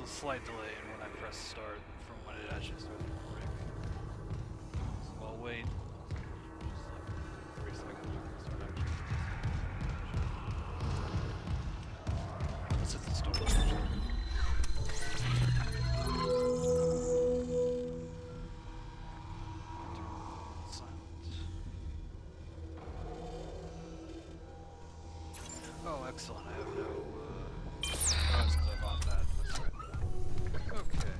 a slight delay in when I press start from when it actually starts recording. So I'll wait just like 3 seconds before I start actually. Let's hit the start. Oh, excellent. I have no, that's because I bought that. That's right. Okay.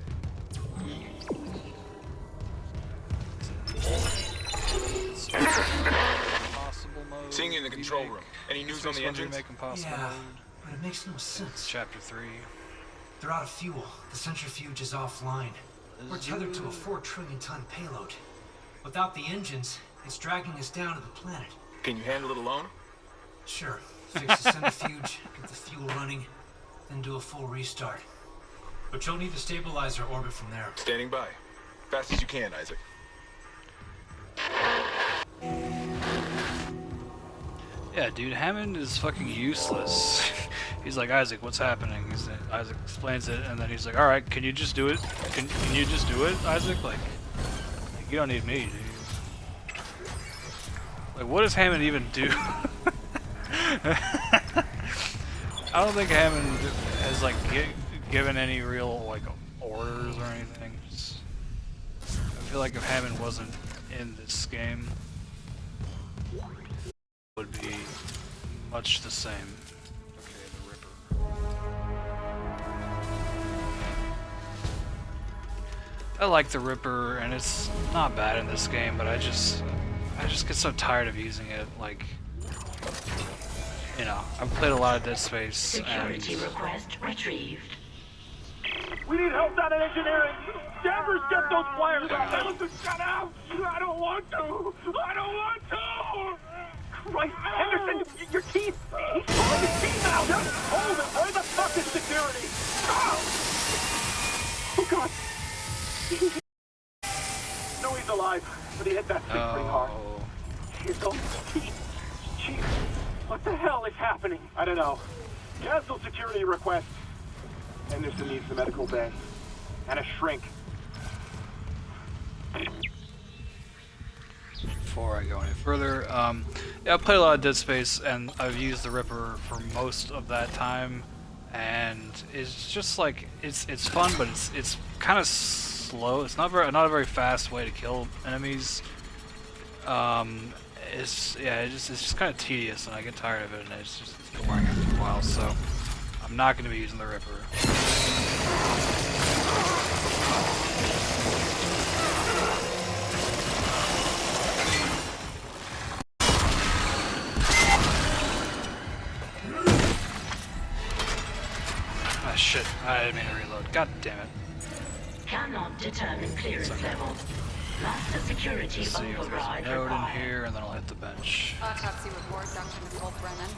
Impossible mode. Seeing you in the control room. Any news on the engines? Remake impossible Yeah, mode. but it makes no sense. Chapter 3. They're out of fuel. The centrifuge is offline. We're tethered to a 4 trillion ton payload. Without the engines, it's dragging us down to the planet. Can you handle it alone? Sure. Fix the centrifuge, get the fuel running, then do a full restart. But you'll need to stabilize our orbit from there. Standing by. Fast as you can, Isaac. Yeah, dude, Hammond is fucking useless. He's like, Isaac, what's happening? Isaac explains it, and then he's like, alright, can you just do it? Can you just do it, Isaac? Like, you don't need me, dude. Like, what does Hammond even do? I don't think Hammond has, like, given any real, like, orders or anything. I feel like if Hammond wasn't in this game, it would be much the same. Okay, the Ripper. I like the Ripper, and it's not bad in this game, but I just get so tired of using it. Like, you know, I've played a lot of Dead Space. Security request retrieved. We need help down in engineering. Danvers, get those wires out. Listen, shut out. I don't want to. I don't want to. Christ, Henderson, your teeth. He's pulling his teeth out. Just hold it. Where the fuck is security? Oh, God. No, he's alive, but he hit that thing pretty hard. His own teeth. Jeez, what the hell is happening? I don't know. Cancel security request. Henderson needs the medical bay. And a shrink. Before I go any further, yeah, I've played a lot of Dead Space, and I've used the Ripper for most of that time, and it's just like it's fun, but it's kind of slow. It's not a very fast way to kill enemies. It's just kind of tedious, and I get tired of it, and it's boring after a while. So I'm not going to be using the Ripper. Ah, shit. I didn't mean to reload. God damn it. Cannot determine clearance level. Master security Let's see if there's a override note in required. here, and then I'll hit the bench. Autopsy report, Dr. Nicole Brennan.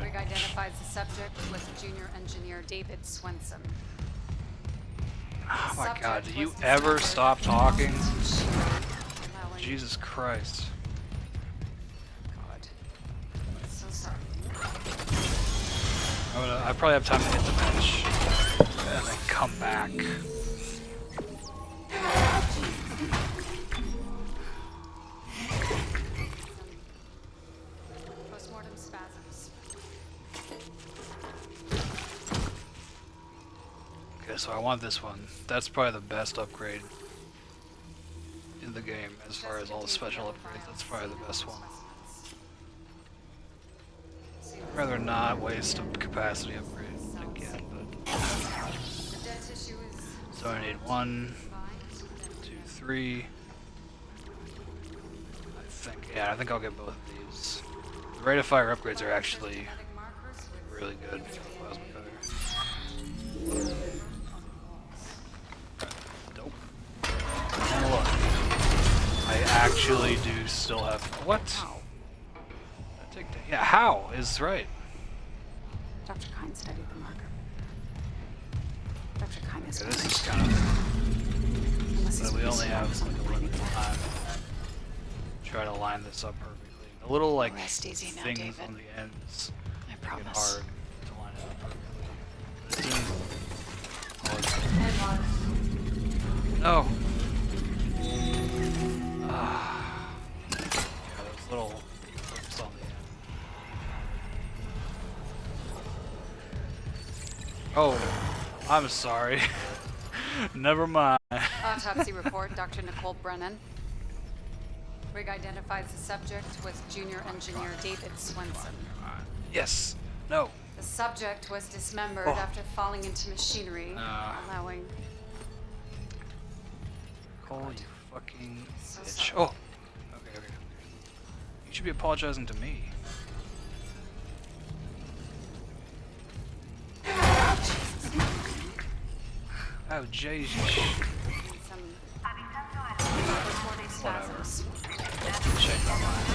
Rig Right. identifies the subject was junior engineer David Swenson. Oh my god, do Subject you was ever discovered stop talking? allowing- Jesus Christ. God. So sorry. I probably have time to hit the bench and then come back. Postmortem spasms. Okay, so I want this one. That's probably the best upgrade in the game as far as all the special upgrades. That's probably the best one. I'd rather not waste a capacity upgrade again, but... The dead tissue is So I need 1, combined. 2, 3. I think I'll get both of these. The rate of fire upgrades are actually Genetic markers with really good for the plasma cutter. Dope. And look, I actually do still have. What? I take that. Yeah, how is right. Dr. Kine studied the marker. Dr. Kine is Okay, this is kind of. unless he's But we only have something like a limited like that. time. Try to line this up perfectly. The little like Rest easy now, things David. on the ends I make it promise. hard to line it up perfectly. But as soon No. Yeah, those little flips on the end. Oh, I'm sorry. Never mind. Autopsy report, Dr. Nicole Brennan. Rig identifies the subject with Junior Engineer David Swenson. Yes. No. The subject was dismembered after falling into machinery, allowing... Cole, you fucking So bitch. sorry. Oh. Okay, okay. You should be apologizing to me. Oh, Jesus. Some Whatever. spasms. Check my mind.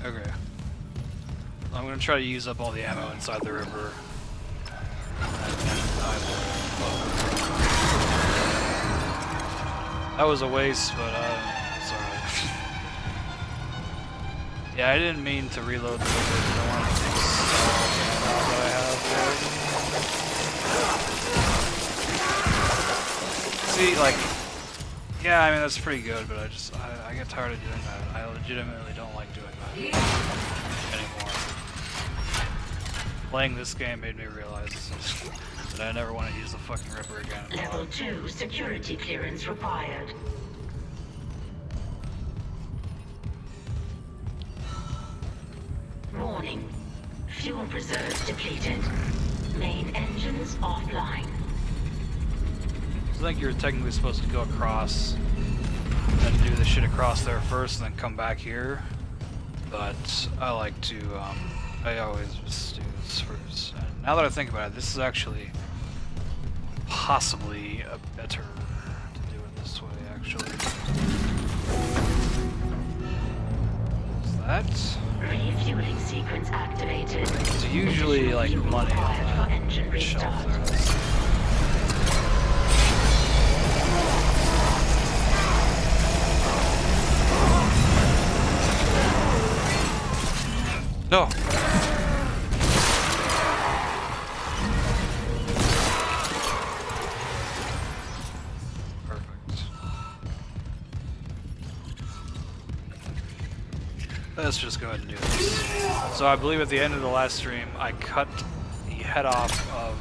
Okay. I'm gonna try to use up all the ammo inside the river. That was a waste, but it's alright. Yeah, I didn't mean to reload the river. I don't want to take all the ammo that I have for it. See, like, yeah, I mean that's pretty good, but I get tired of doing that. I legitimately don't like doing that anymore. Playing this game made me realize that I never want to use the fucking Ripper again. Level 2 security clearance required. Warning. Fuel reserves depleted. Main engines offline. I think you're technically supposed to go across and do the shit across there first and then come back here. But I like to, I always just do this first. And now that I think about it, this is actually possibly better to do it this way, actually. What's that? Refueling sequence activated. It's usually like Fuel money on required for engine that shelf restart. there. No. Perfect. Let's just go ahead and do this. So I believe at the end of the last stream, I cut the head off of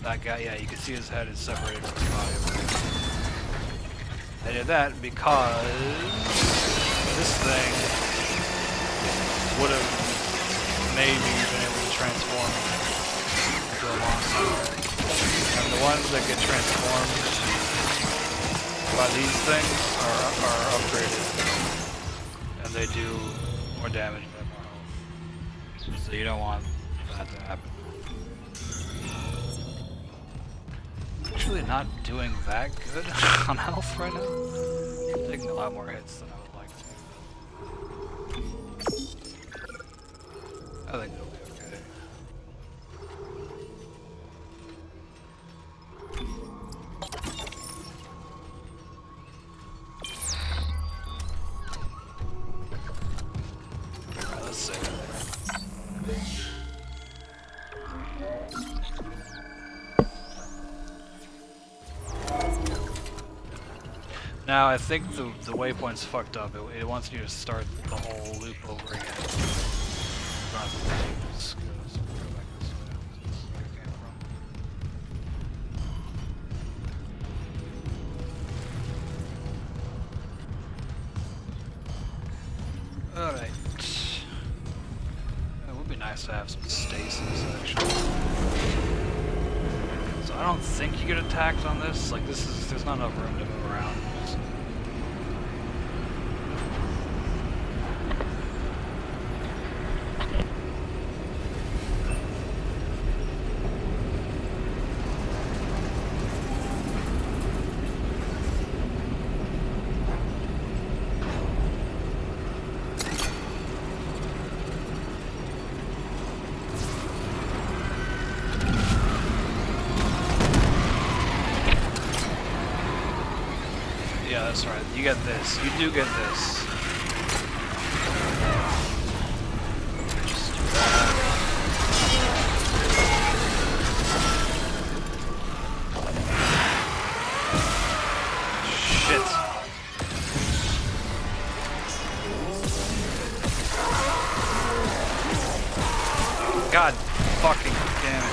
that guy. Yeah, you can see his head is separated from his body. I did that because this thing would have maybe been able to transform into a monster. And the ones that get transformed by these things are upgraded. And they do more damage than more health. So you don't want that to happen. Actually not doing that good on health right now. I'm taking a lot more hits than I would like to. I think it'll be okay. Alright, let's save it there. Now I think the waypoint's fucked up. It wants you to start the whole loop over again. Just go back this way. This is where it came from. Alright. It would be nice to have some stasis, actually. So I don't think you get attacked on this. Like, there's not enough room to move around. Yeah, that's right. You get this. You do get this. Just do that. God fucking damn it.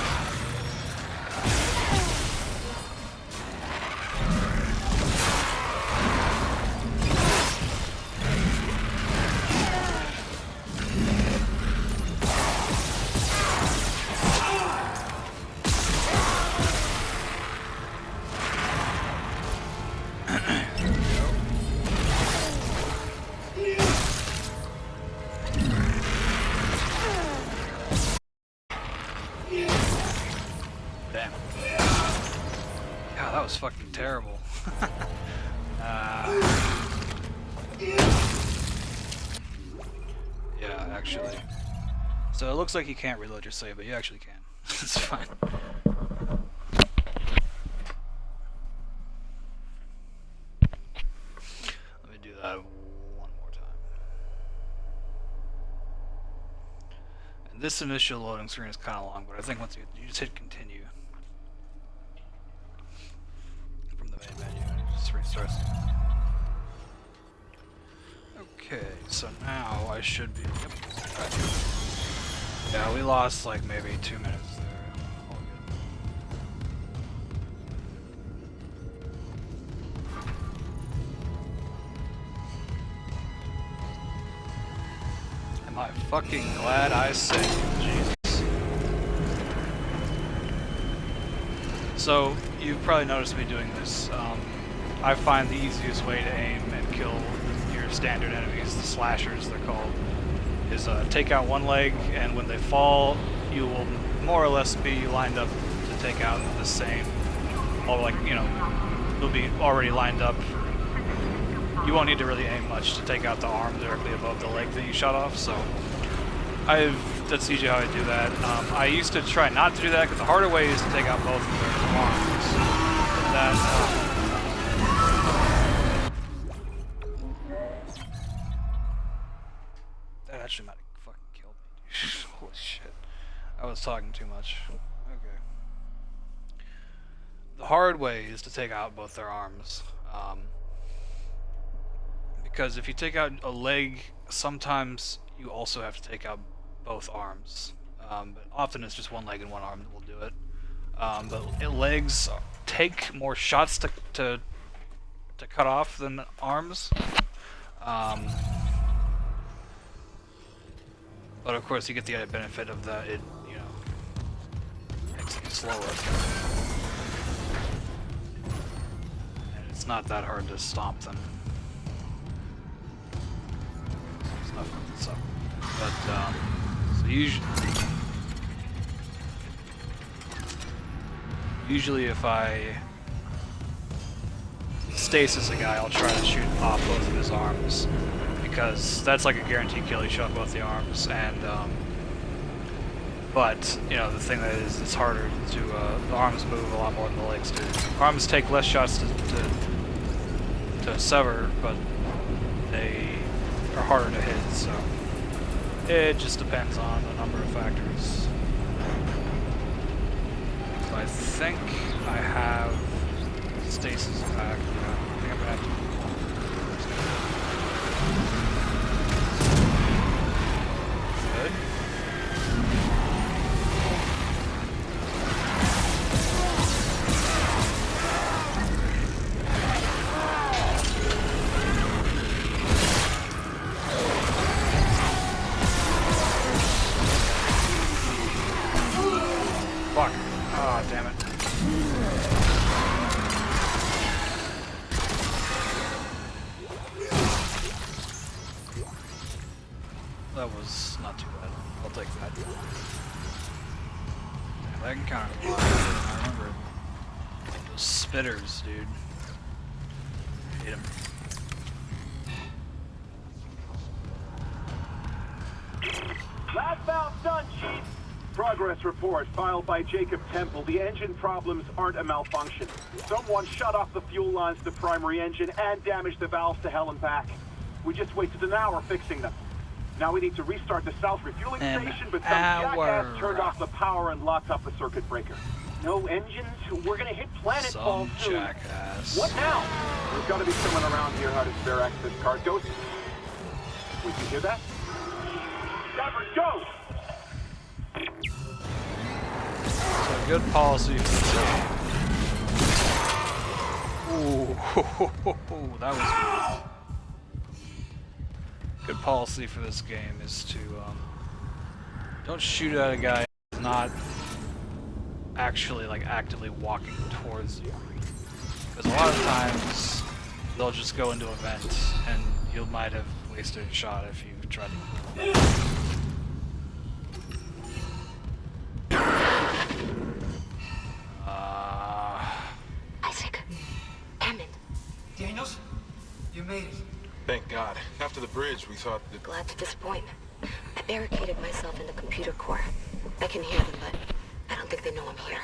Damn. God, that was fucking terrible. Yeah, actually. So it looks like you can't reload your save, but you actually can. It's fine. Let me do that one more time. And this initial loading screen is kind of long, but I think once you just hit continue from the main menu, it just restarts. Okay, so now I should be. Yep, right. Yeah, we lost like maybe 2 minutes there. All good. Am I fucking glad I saved? Jesus. So you've probably noticed me doing this. I find the easiest way to aim and kill your standard enemies, the slashers they're called, is take out one leg, and when they fall, you will more or less be lined up to take out the same, or like, you know, you'll be already lined up. You won't need to really aim much to take out the arm directly above the leg that you shot off, so that's usually how I do that. I used to try not to do that, because the harder way is to take out both of their arms. But that, that actually might have fucking killed me. Holy shit. I was talking too much. Okay. The hard way is to take out both their arms. Because if you take out a leg, sometimes you also have to take out both arms. But often it's just one leg and one arm that will do it. But legs take more shots to cut off than arms. But of course you get the added benefit of that, it, you know, makes it slower. And it's not that hard to stomp them. There's enough of this up. But, so usually if I stasis a guy, I'll try to shoot off both of his arms, because that's like a guaranteed kill. You shot both the arms, and but you know, the thing that is, it's harder to the arms move a lot more than the legs do. Arms take less shots to sever, but they are harder to hit. So it just depends on a number of factors. So I think I have stasis back. Yeah, I think I'm gonna have to. Good. Fuck. Ah, damn it. That was not too bad. I'll take that. Damn, that can counter the block. I remember those spitters, dude. Hate them. Last valve done, Chief. Progress report filed by Jacob Temple. The engine problems aren't a malfunction. Someone shut off the fuel lines to the primary engine and damaged the valves to hell and back. We just wasted an hour fixing them. Now we need to restart the south refueling station, but some jackass turned off the power and locked up the circuit breaker. No engines? We're gonna hit planetfall soon. Jackass. What now? There's gotta be someone around here how to spare access card. Go. Would you hear that? Shepard, go! good policy. Ooh, that was good. Good policy for this game is to don't shoot at a guy who's not actually like actively walking towards you, because a lot of times they'll just go into a vent and you might have wasted a shot if you tried to. Isaac. Hammond. Daniels, you made it. Thank God. After the bridge, we thought that... Glad to disappoint. I barricaded myself in the computer core. I can hear them, but I don't think they know I'm here.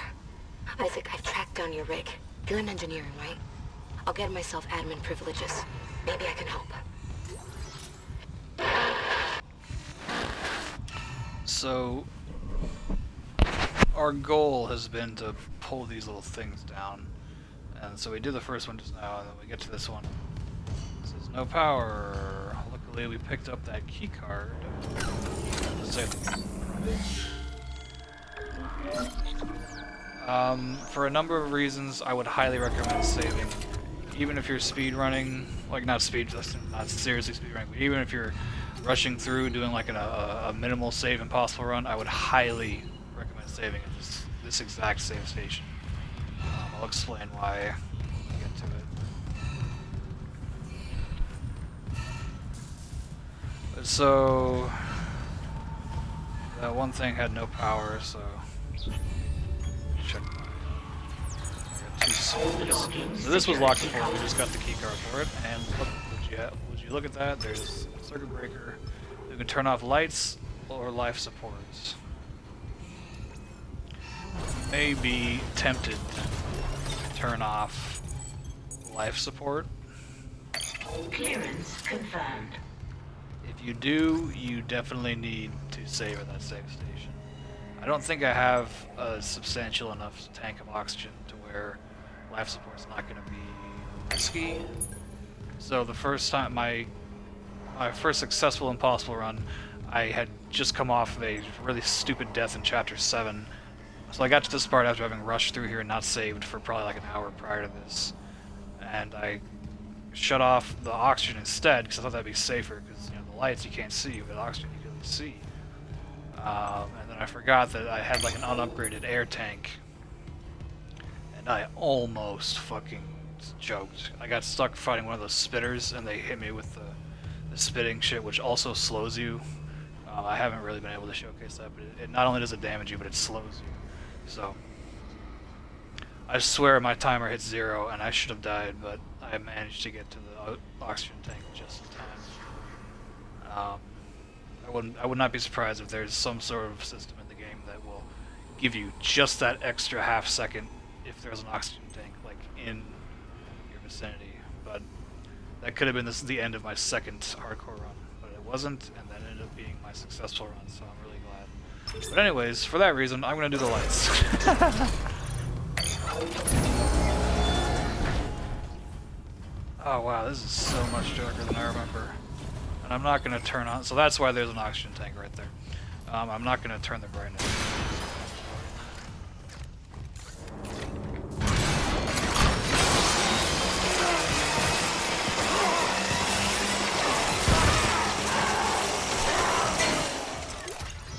Isaac, I've tracked down your rig. You're in engineering, right? I'll get myself admin privileges. Maybe I can help. So, our goal has been to pull these little things down. And so we did the first one just now, and then we get to this one. It says no power. Luckily we picked up that key card. For a number of reasons, I would highly recommend saving. Even if you're speed running, like not seriously speed running, but even if you're rushing through doing like a minimal save impossible run, I would highly recommend saving at this exact save station. I'll explain why when we get to it. But so that one thing had no power, so check my. I got 2 souls. So this was locked before. We just got the key card for it, and look, would you look at that? There's a circuit breaker. You can turn off lights or life supports. May be tempted to turn off life support. Clearance confirmed. If you do, you definitely need to save at that save station. I don't think I have a substantial enough tank of oxygen to where life support's not going to be risky. So the first time, my first successful impossible run, I had just come off of a really stupid death in Chapter 7. So I got to this part after having rushed through here and not saved for probably like an hour prior to this. And I shut off the oxygen instead because I thought that'd be safer, because you know the lights you can't see, but oxygen you can see. And then I forgot that I had like an unupgraded air tank, and I almost fucking choked. I got stuck fighting one of those spitters, and they hit me with the spitting shit, which also slows you. I haven't really been able to showcase that, but it not only does it damage you, but it slows you. So I swear my timer hit 0, and I should have died, but I managed to get to the oxygen tank just in time. I would not be surprised if there's some sort of system in the game that will give you just that extra half second if there's an oxygen tank like in your vicinity. But that could have been the end of my second hardcore run, but it wasn't, and that ended up being my successful run, so I'm really glad. But anyways, for that reason, I'm gonna do the lights. Oh wow, this is so much darker than I remember. And I'm not going to turn on, so that's why there's an oxygen tank right there. I'm not going to turn the brightness.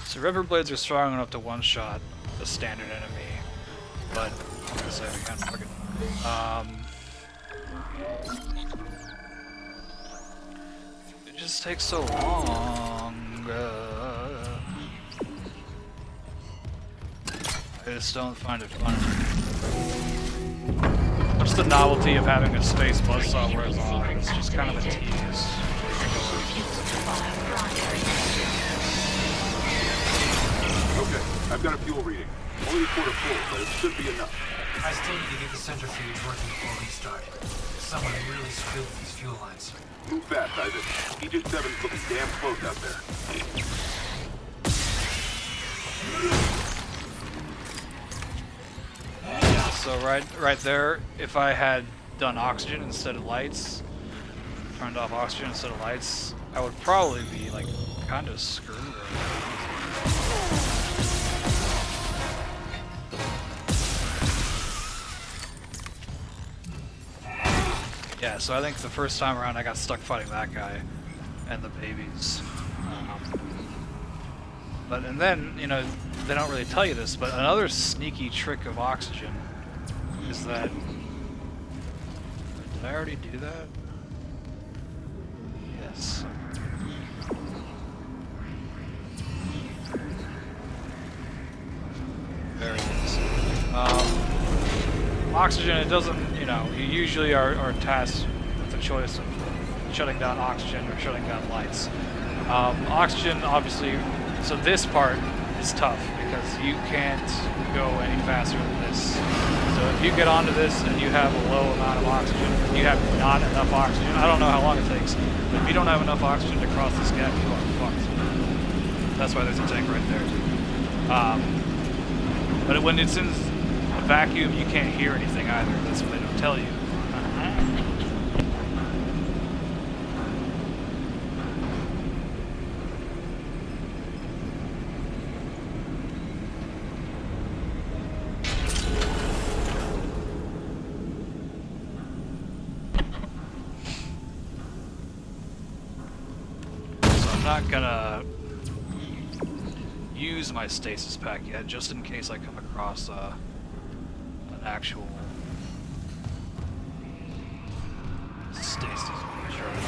So river blades are strong enough to one-shot a standard enemy, but I'm going to say we can't fucking... It just takes so long. I just don't find it fun. What's the novelty of having a space buzzsaw wears off? It's just kind of a tease. Okay, I've got a fuel reading. Only a quarter full, but it should be enough. I still need to get the centrifuge working before we start. Someone really screwed with these fuel lines. Move fast, Isaac. Aegis 7's looking damn close out there. So right there, if I had done oxygen instead of lights, turned off oxygen instead of lights, I would probably be like kind of screwed. Yeah, so I think the first time around I got stuck fighting that guy and the babies. And then, you know, they don't really tell you this, but another sneaky trick of Oxygen is that... Did I already do that? Yes. There it is. Oxygen, it doesn't, you know, you usually are tasked with the choice of shutting down oxygen or shutting down lights. Oxygen, obviously, so this part is tough because you can't go any faster than this. So if you get onto this and you have a low amount of oxygen, you have not enough oxygen, I don't know how long it takes, but if you don't have enough oxygen to cross this gap, you are fucked. That's why there's a tank right there, too. But when it's in a vacuum, you can't hear anything either. That's what they don't tell you. Not gonna use my stasis pack yet, just in case I come across an actual stasis recharge.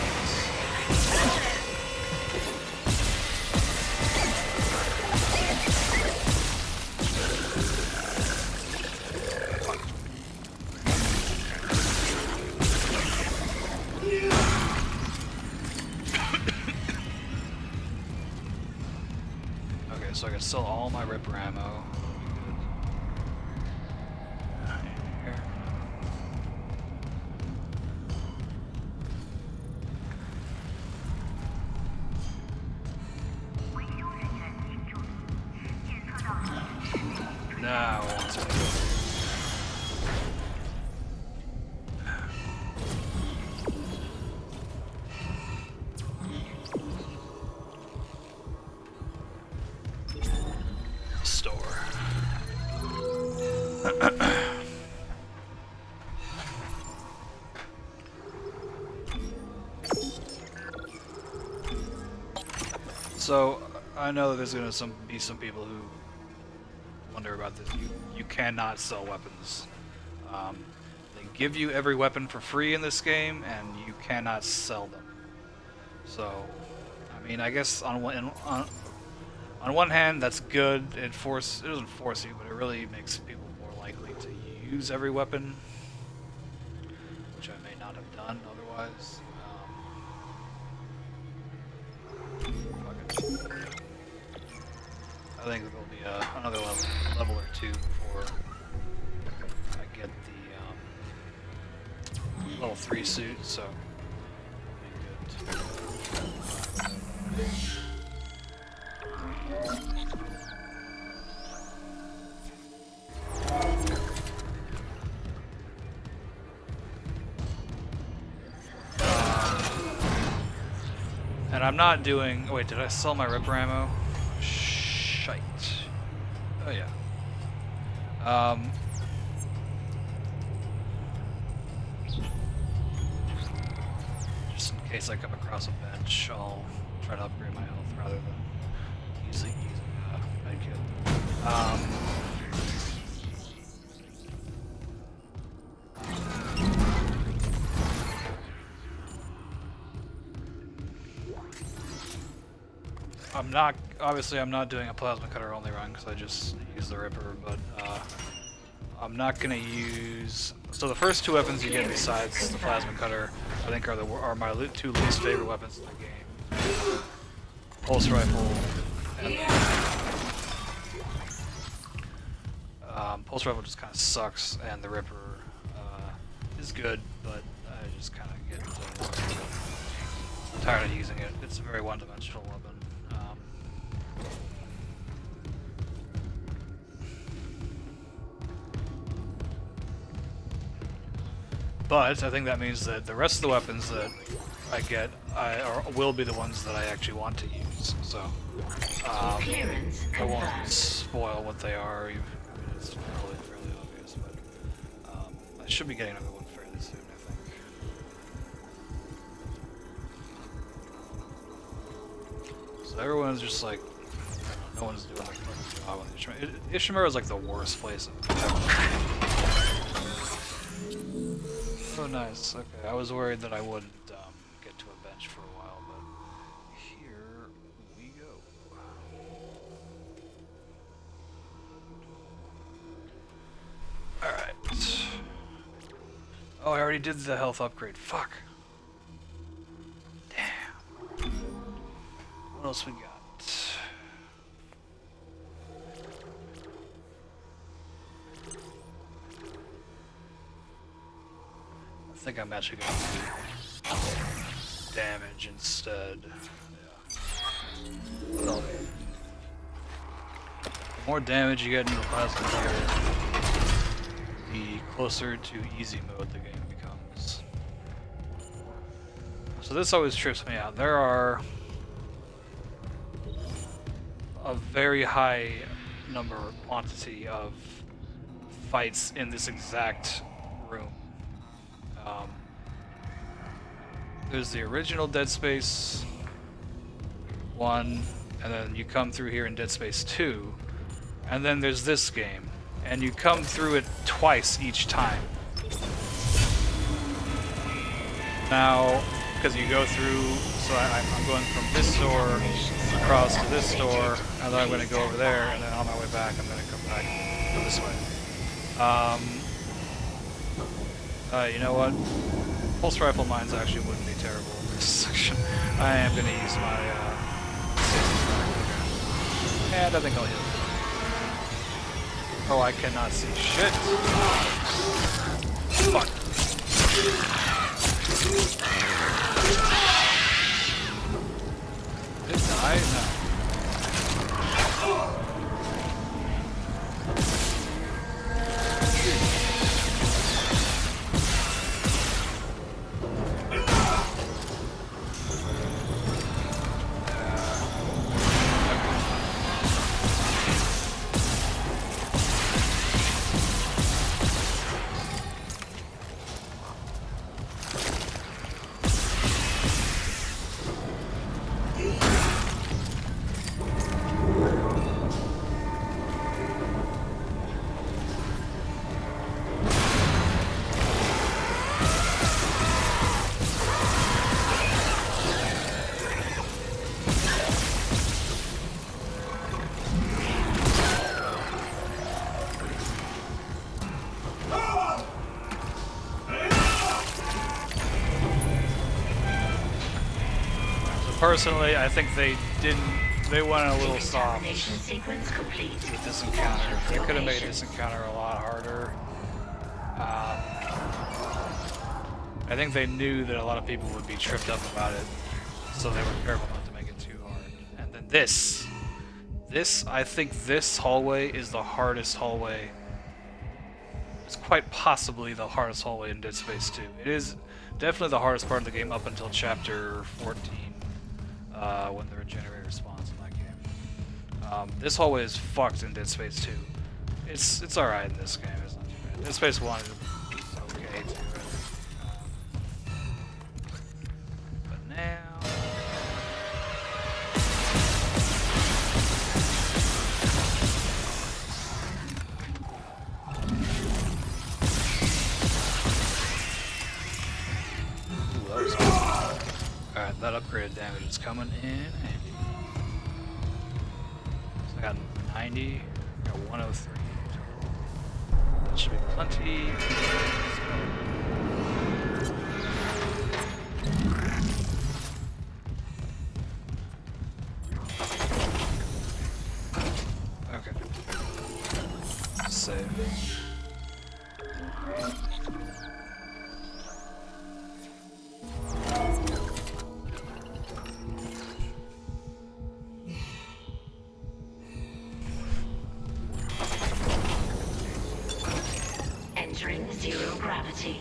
So I can sell all my Ripper ammo. Here. Now I want to So, I know there's going to be some people who wonder about this. You cannot sell weapons. They give you every weapon for free in this game, and you cannot sell them. So, I mean, I guess on one hand, that's good. It doesn't force you, but it really makes people more likely to use every weapon, which I may not have done otherwise. I think there'll be another level or two before I get the level 3 suit, so it'll be good. And I'm not doing... Wait, did I sell my Ripper ammo? Shite. Oh yeah. Just in case I come across a bench, I'll try to upgrade my health rather than using medkit. Obviously I'm not doing a plasma cutter only run because I just use the Ripper, but I'm not gonna use. So the first two weapons you get besides the plasma cutter, I think are my two least favorite weapons in the game. Pulse rifle and pulse rifle just kind of sucks, and the Ripper is good, but I just kind of get tired of using it. It's a very one-dimensional weapon. But I think that means that the rest of the weapons that I get will be the ones that I actually want to use. So I won't spoil what they are. It's probably fairly obvious, but I should be getting another one fairly soon, I think. So everyone's just like, no one's doing like fucking job on the Ishimura is like the worst place ever. Oh, nice. Okay, I was worried that I wouldn't get to a bench for a while, but here we go. Alright. Oh, I already did the health upgrade. Fuck. Damn. What else we got? I think I'm actually going to do damage instead. Yeah. Well, the more damage you get in the plasma gear, the closer to easy mode the game becomes. So this always trips me out. There are a very high quantity of fights in this exact room. There's the original Dead Space 1, and then you come through here in Dead Space 2, and then there's this game, and you come through it twice each time. Now, because you go through, so I'm going from this door across to this door, and then I'm going to go over there, and then on my way back I'm going to come back go this way. You know what? Pulse rifle mines actually wouldn't be terrible in this section. I am going to use my and I think I'll hit it. Oh, I cannot see shit. Fuck. Did it die? No. Personally, I think they went a little soft with this encounter. They could have made this encounter a lot harder. I think they knew that a lot of people would be tripped up about it, so they were careful not to make it too hard. And then this, I think this hallway is the hardest hallway. It's quite possibly the hardest hallway in Dead Space 2. It is definitely the hardest part of the game up until chapter 14. When the regenerator spawns in that game. This hallway is fucked in Dead Space 2. It's alright in this game, it's not too bad. Dead Space 1 is okay too. But now... Ooh, that was awesome. Alright, that upgraded damage is coming in handy. So I got 90, I got 103 total. That should be plenty. Okay. Save. Entering zero gravity.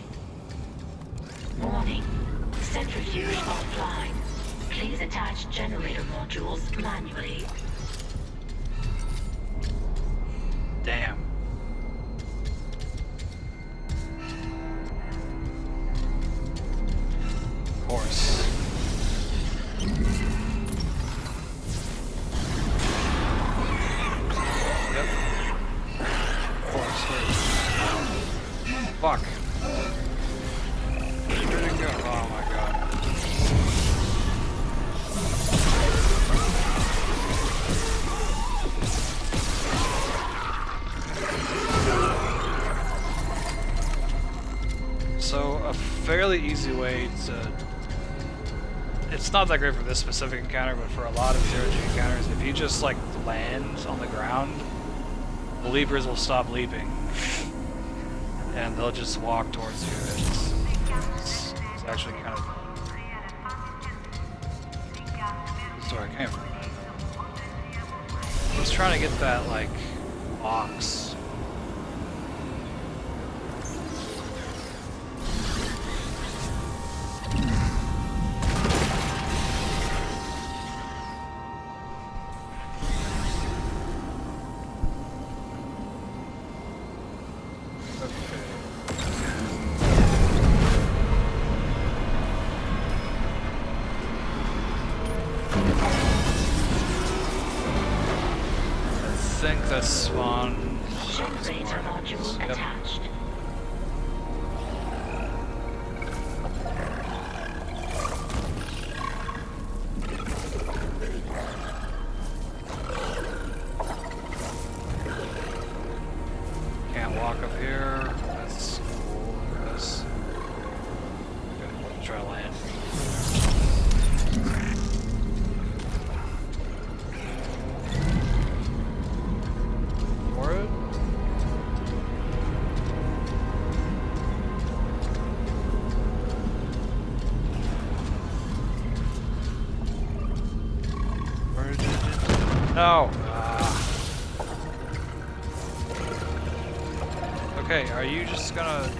Warning. Centrifuge offline. Please attach generator modules manually. Damn. Of course. fairly easy way to... It's not that great for this specific encounter, but for a lot of zero-G encounters, if you just like land on the ground, the leapers will stop leaping. And they'll just walk towards you. It's actually kind of... Sorry, I can't remember. I was trying to get that, like, box. I think that's spawn. Generator module Yep. attached. Can't walk up here. That's cool. That's... Try to land. For it? Where did it? No. Okay, are you just gonna...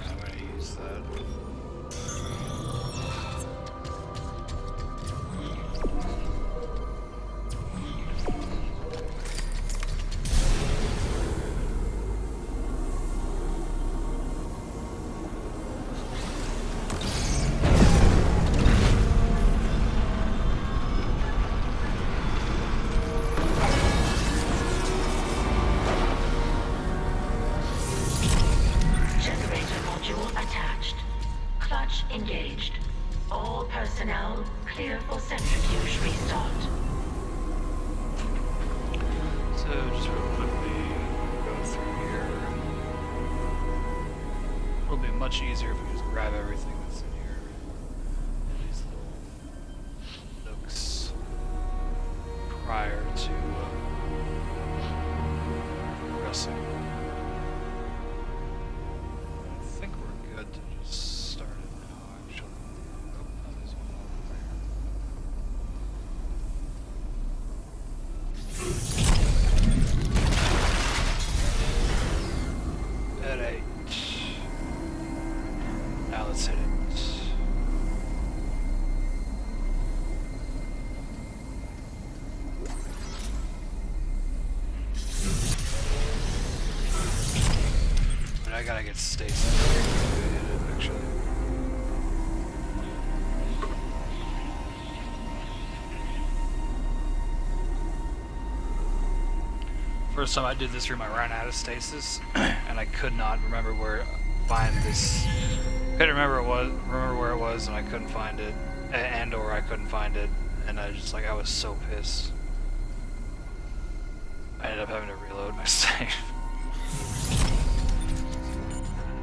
I'm gonna use that. Generator module attached. Clutch engaged. All personnel clear for centrifuge restart. So just real quickly go through here. It'll be much easier if we just grab everything that's in here. These little nooks prior to progressing. I think we're good to just start it now, actually. Oh, no, there's one over there. At 8. Now let's hit it. But I gotta get Stacy to hit it, actually. First time I did this room, I ran out of stasis, and I could not remember where to find this. Couldn't remember where it was, and I couldn't find it, or I couldn't find it, and I was so pissed. I ended up having to reload my save.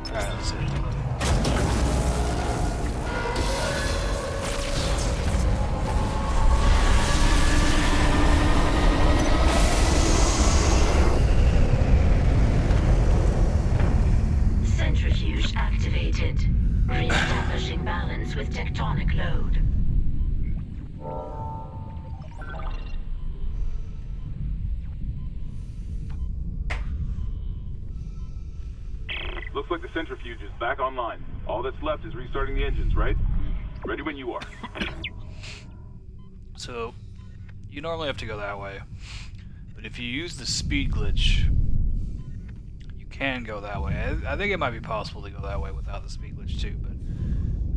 All right, let's hit it. Centrifuge activated. Re-establishing balance with tectonic load. Looks like the centrifuge is back online. All that's left is restarting the engines, right? Ready when you are. So, you normally have to go that way, but if you use the speed glitch, you can go that way. I think it might be possible to go that way without the speed glitch too, but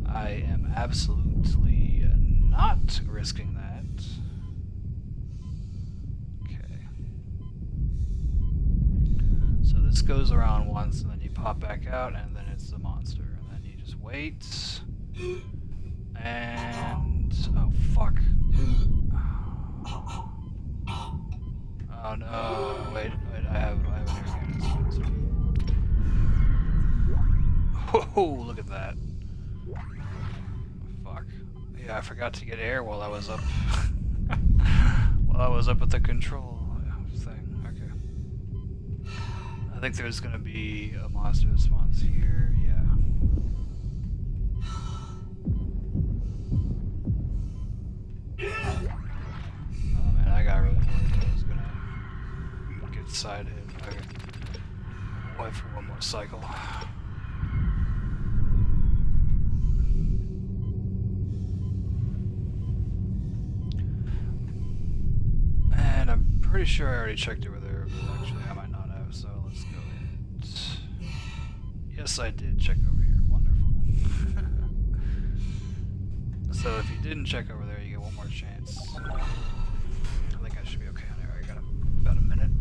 I am absolutely not risking that. Okay. So this goes around once, and then you pop back out, and then it's the monster, and then you just wait. And oh fuck. Oh no, wait, I have an air cannon. Oh, look at that. Fuck. Yeah, I forgot to get air while I was up. While I was up at the control thing. Okay. I think there's gonna be a monster that spawns here. Yeah. Oh man, I got really worried I was gonna get side hit. Okay. Wait for one more cycle. And I'm pretty sure I already checked over there, but actually I might not have, so let's go ahead. Yes, I did check over here. Wonderful. So if you didn't check over there, you get one more chance. I think I should be okay on here. I got about a minute.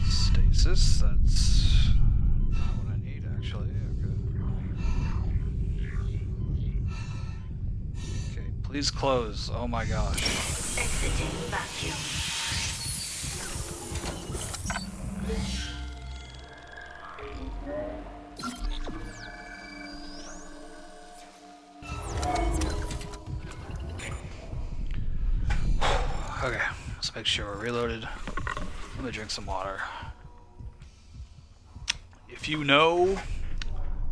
Stasis, that's not what I need actually. Okay, please close. Oh my gosh. Exiting vacuum. Okay, let's make sure we're reloaded. Let me drink some water. If you know,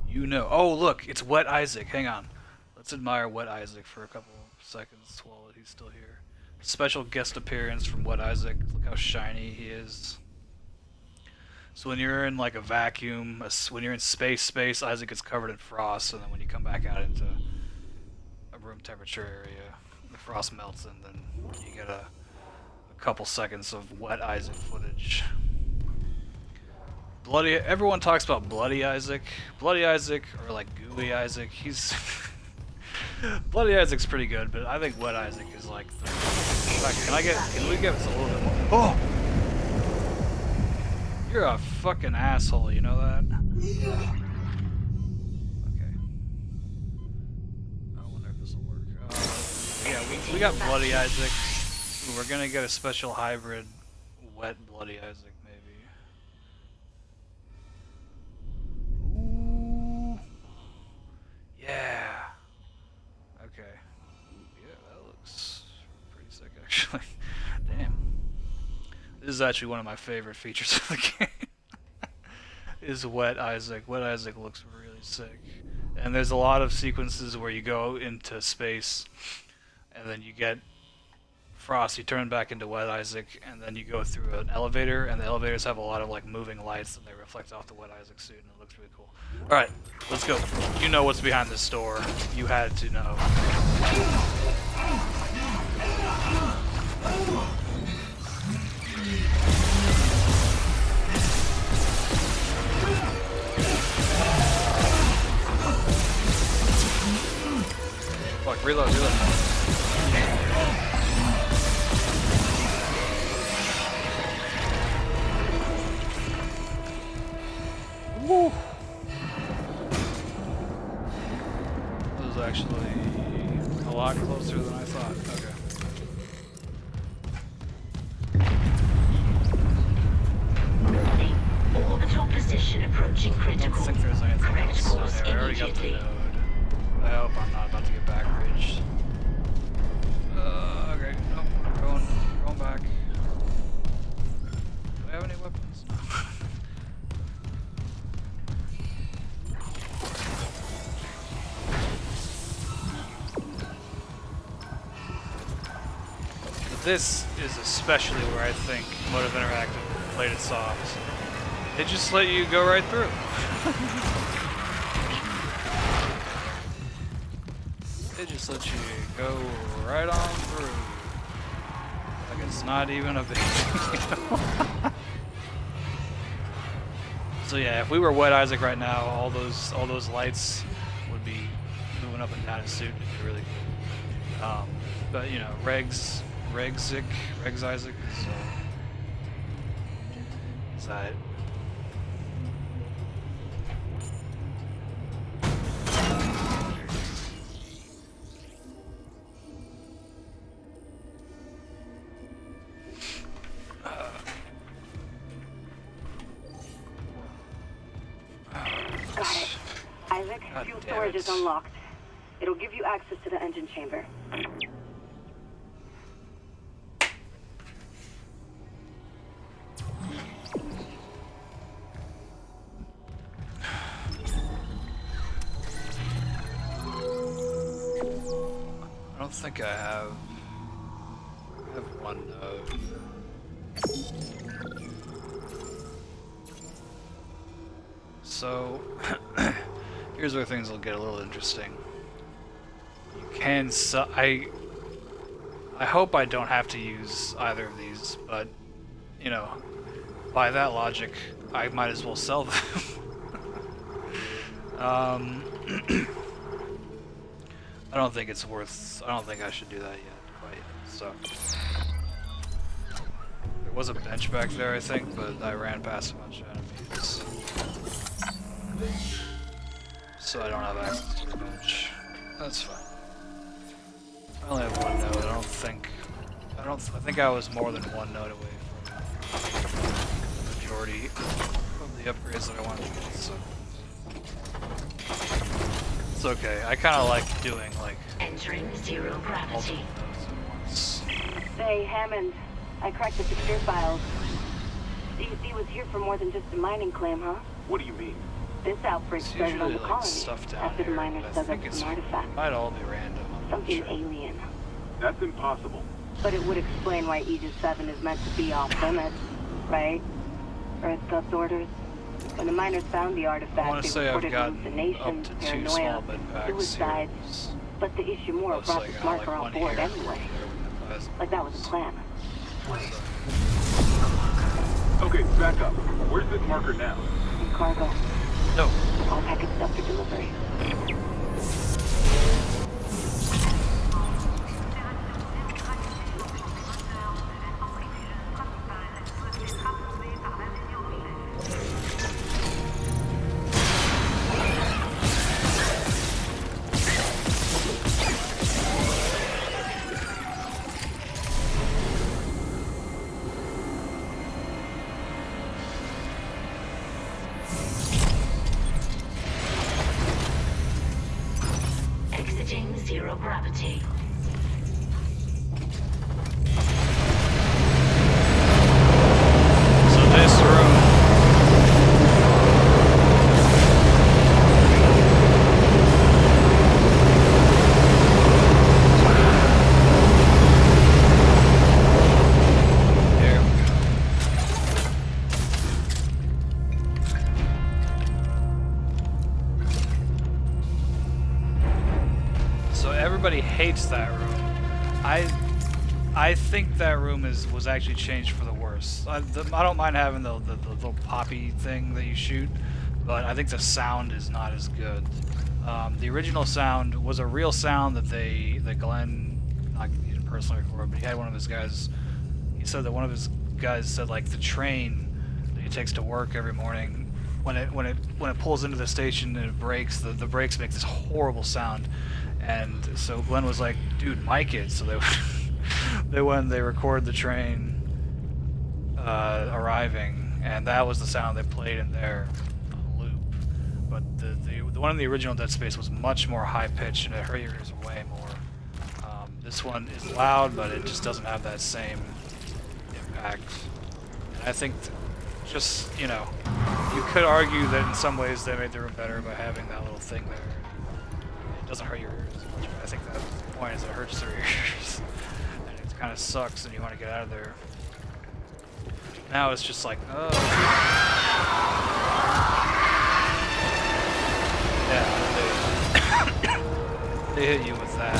you know. Oh, look, it's Wet Isaac. Hang on. Let's admire Wet Isaac for a couple seconds while he's still here. Special guest appearance from Wet Isaac. Look how shiny he is. So when you're in like a vacuum, when you're in space, Isaac gets covered in frost, and then when you come back out into a room temperature area, the frost melts, and then you get a couple seconds of Wet Isaac footage. Bloody. Everyone talks about Bloody Isaac. Bloody Isaac, or like Gooey Isaac. He's Bloody Isaac's pretty good, but I think Wet Isaac is like the. Can we get a little bit more? Oh, you're a fucking asshole. You know that? Okay. I wonder if this will work. Yeah, we got Bloody Isaac. Ooh, we're gonna get a special hybrid Wet Bloody Isaac, maybe. Ooh. Yeah. Okay. Ooh, yeah, that looks pretty sick, actually. Damn. This is actually one of my favorite features of the game. Is Wet Isaac. Wet Isaac looks really sick. And there's a lot of sequences where you go into space, and then you get frost, you turn back into Wet Isaac, and then you go through an elevator, and the elevators have a lot of like moving lights, and they reflect off the Wet Isaac suit, and it looks really cool. Alright, let's go. You know what's behind this door. You had to know. Fuck, reload. Woo! That was actually a lot closer than I thought. Okay. Orbital position approaching I critical. don't think there's anything Correct else. course Okay, I already got the immediately. node. I hope I'm not about to get back bridged. Okay, nope, going back. Do I have any weapons? No. This is especially where I think Motive Interactive played it soft. They just let you go right through. They just let you go right on through. Like it's not even a big deal. So yeah, if we were Wet Isaac right now, all those lights would be moving up and down his suit. It'd be really cool. But you know, Regs Isaac is that. The storage is unlocked. It'll give you access to the engine chamber. I don't think I have one node. So here's where things will get a little interesting. You can I hope I don't have to use either of these, but you know, by that logic, I might as well sell them. I don't think it's worth. I don't think I should do that yet. Quite yet. So there was a bench back there, I think, but I ran past a bunch of enemies, so I don't have access to the bench. That's fine. I only have one node. I think I was more than one node away from the majority of the upgrades that I wanted to get. So. It's okay. I kind of like doing like entering zero gravity. Say, Hammond, I cracked the secure files. DEC was here for more than just a mining claim, huh? What do you mean? This outbreak it's started on usually the like colony stuff down after the here, miners but I dug up think it's some artifacts. might all be random. I'm not Something sure. alien. That's impossible. But it would explain why Aegis 7 is meant to be off limits, right? Earth God's orders. When the miners found the I artifact, want to they say I've reported gotten hallucinations, up to 2 paranoia, small bed packs suicides. here. But the Ishimura Looks brought like this I got marker like on one board here, anyway. one there with the plasma. Like that was the plan. Wait. Okay, back up. Where's this marker now? In cargo. No. All packaged up for delivery. Exiting zero gravity. So this room. There we go. So everybody hates that room. I think that room was actually changed for the worse. I don't mind having the little poppy thing that you shoot, but I think the sound is not as good. The original sound was a real sound that Glenn, he didn't personally record, but he had one of his guys. He said that one of his guys said like the train that he takes to work every morning, when it pulls into the station and it brakes, the brakes make this horrible sound. And so Glenn was like, dude, mic it. So they record the train arriving, and that was the sound they played in there on loop. But the one in the original Dead Space was much more high pitched, and it hurt your ears way more. This one is loud, but it just doesn't have that same impact. And I think just, you know, you could argue that in some ways they made the room better by having that little thing there. It doesn't hurt your ears as much, but I think that's the point, is it hurts their ears. And it kind of sucks, and you want to get out of there. Now it's just like, oh. Yeah, they hit you with that.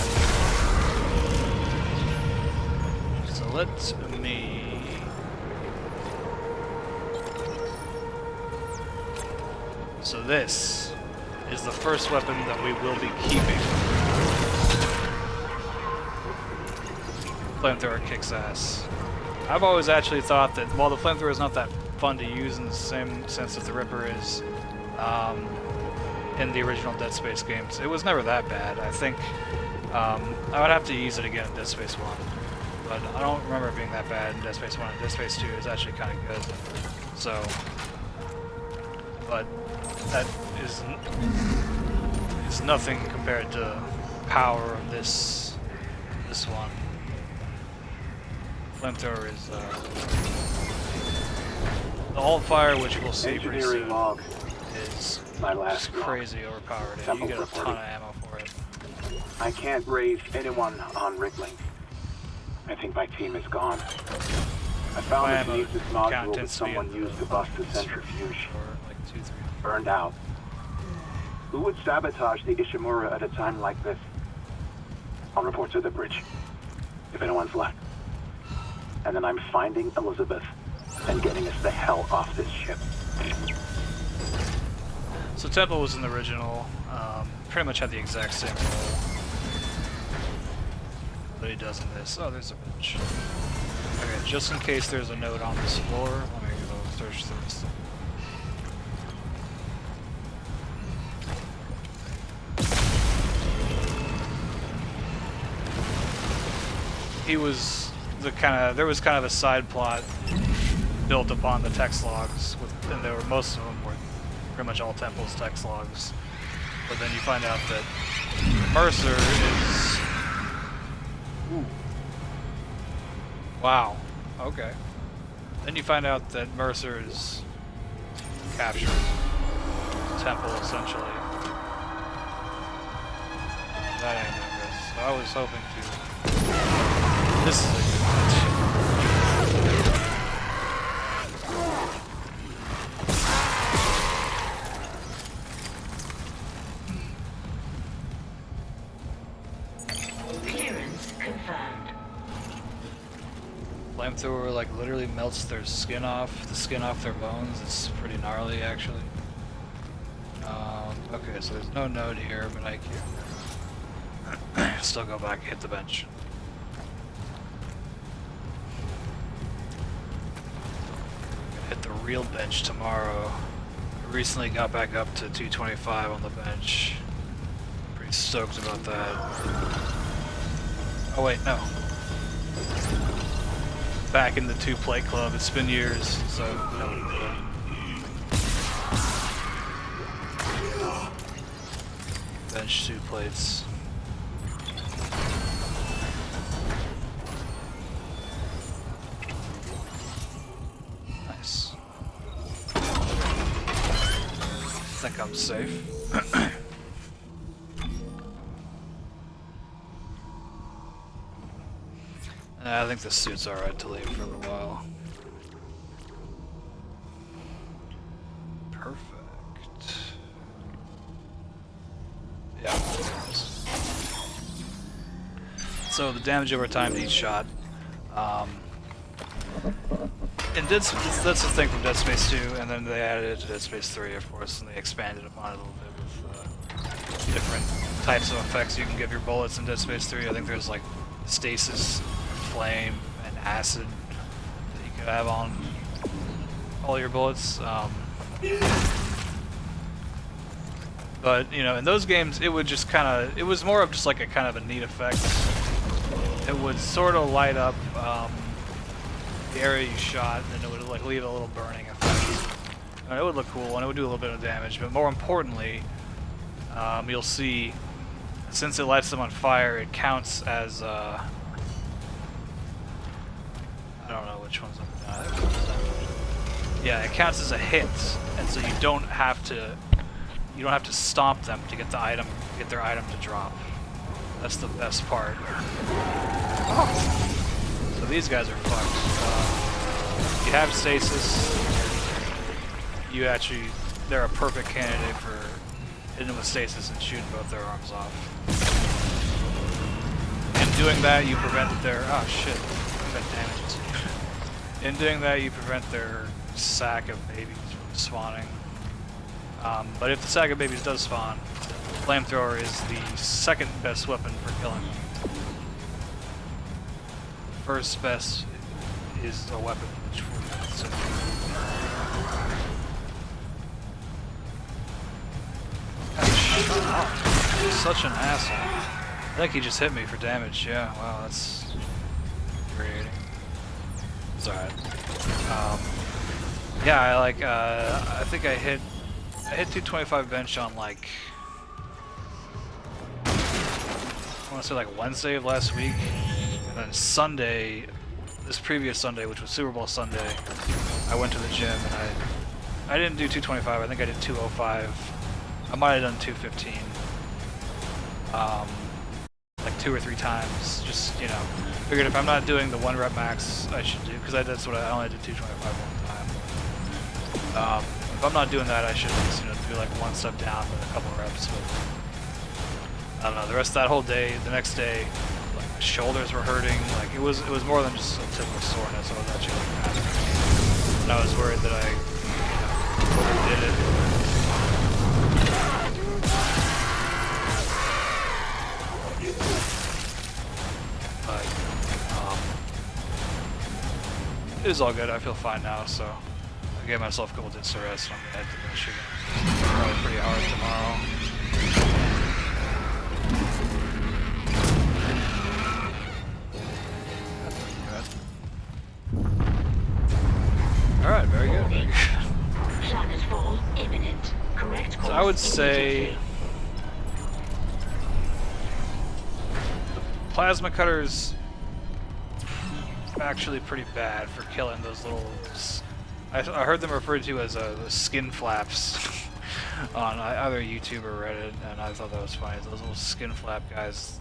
So let me... So this is the first weapon that we will be keeping. Flamethrower kicks ass. I've always actually thought that while the flamethrower is not that fun to use in the same sense that the Ripper is in the original Dead Space games, it was never that bad. I think I would have to use it again in Dead Space 1, but I don't remember it being that bad in Dead Space 1. And Dead Space 2 is actually kind of good. So, but that is it's nothing compared to power of this one. Flamethrower is the alt fire, which we'll see pretty Engineering soon, log. is My last just log. crazy overpowered. And Temple you get a ton reporting. of ammo for it. I can't raise anyone on Rickling. I think my team is gone. I found My that ammo beneath this count module that tends to be someone in used to bust the centrifuge. Or like 2, 3. Burned out. Who would sabotage the Ishimura at a time like this? I'll report to the bridge, if anyone's left. And then I'm finding Elizabeth and getting us the hell off this ship. So Temple was in the original, pretty much had the exact same role that he does in this. Oh, there's a bench. Okay, just in case there's a note on this floor, let me go search through this. He was there was kind of a side plot built upon the text logs, and there were most of them were pretty much all Temple's text logs. But then you find out that Mercer is... Ooh. Wow. Okay. Then you find out that Mercer is captured Temple, essentially. That ain't no good. So I was hoping to... This is a good match. Clearance confirmed. Flamethrower like literally melts their skin off, the skin off their bones. It's pretty gnarly, actually. Okay, so there's no note here, but I can still go back and hit the bench. Gonna hit the real bench tomorrow. I recently got back up to 225 on the bench. Pretty stoked about that. Oh wait, no. Back in the 2-plate club. It's been years, so that would be good. Bench 2 plates. Nice. I think I'm safe. I think the suit's alright to leave for a little while. Perfect. Yeah. So the damage over time to each shot. And that's the thing from Dead Space 2, and then they added it to Dead Space 3, of course, and they expanded upon it a little bit with different types of effects you can give your bullets in Dead Space 3. I think there's like stasis, flame, and acid that you could have on all your bullets. But you know, in those games, it would just it was more of just like a kind of a neat effect. It would sort of light up the area you shot, and it would like leave a little burning effect. And it would look cool, and it would do a little bit of damage. But more importantly, you'll see, since it lights them on fire, it counts as I don't know which one's up. Yeah, it counts as a hit, and so you don't have to stomp them to get their item to drop. That's the best part. Oh. So these guys are fucked. You have stasis. They're a perfect candidate for hitting with stasis and shooting both their arms off. In doing that, you prevent their In doing that, you prevent their sack of babies from spawning. But if the sack of babies does spawn, flamethrower is the second best weapon for killing them. First best is a weapon which such an asshole. I think he just hit me for damage. Yeah, wow, that's infuriating. It's alright. Yeah, I think I hit 225 bench on like I want to say like Wednesday of last week, and then Sunday, this previous Sunday, which was Super Bowl Sunday, I went to the gym and I didn't do 225. I think I did 205. I might have done 215. Like 2 or 3 times. Just, you know, figured if I'm not doing the 1 rep max, I should do, because that's what I only did 225 one time. If I'm not doing that, I should just, you know, do like 1 step down with a couple reps. But I don't know. The rest of that whole day, the next day, like my shoulders were hurting. Like it was more than just a typical soreness. I was actually like kind of, and I was worried that I, you know, overdid it. But it was all good. I feel fine now, so I gave myself a couple days to rest. And I'm gonna head to Michigan. Probably pretty hard tomorrow. All right, very good. Very good. Planetfall imminent. Correct course. So I would say the plasma cutter's actually pretty bad for killing those little. I heard them referred to as the skin flaps on either YouTube or Reddit, and I thought that was funny. Those little skin flap guys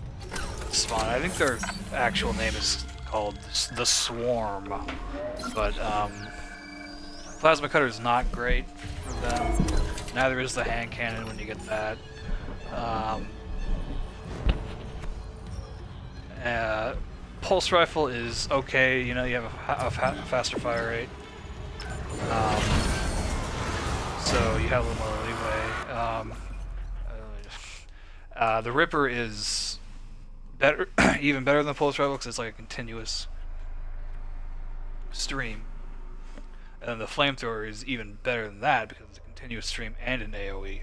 spawn. I think their actual name is called the Swarm, but plasma cutter is not great for them. Neither is the hand cannon when you get that. Pulse rifle is okay. You know, you have a faster fire rate. So you have a little more leeway. The Ripper is better, even better than the Pulse Rifle because it's like a continuous stream. And then the Flamethrower is even better than that because it's a continuous stream and an AoE.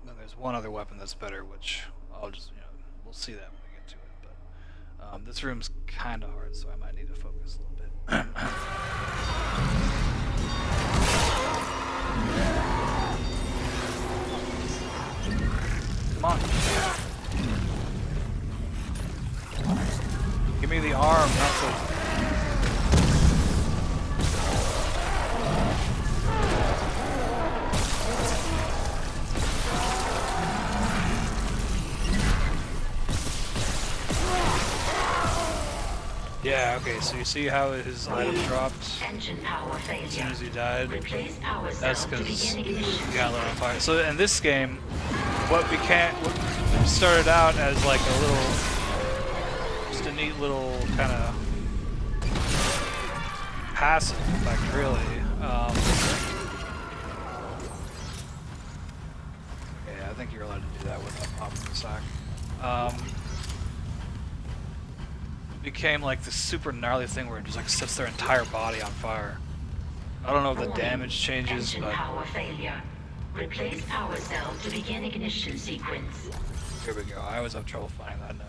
Then there's one other weapon that's better, which I'll just, you know, we'll see that when we get to it. But this room's kind of hard, so I might need to focus a little bit. Come on. Give me the arm, not the... Yeah, okay, so you see how his item dropped Engine power failure. as soon as he died? Replace power That's cell to because begin he ignition. got lit on fire. So in this game, what started out as like a little, just a neat little kind of passive effect, really. Okay, I think you're allowed to do that without popping the sack. Became like this super gnarly thing where it just like sets their entire body on fire. I don't know if the damage changes, Engine but power failure. Replace power cell to begin ignition sequence. here we go. I always have trouble finding that node.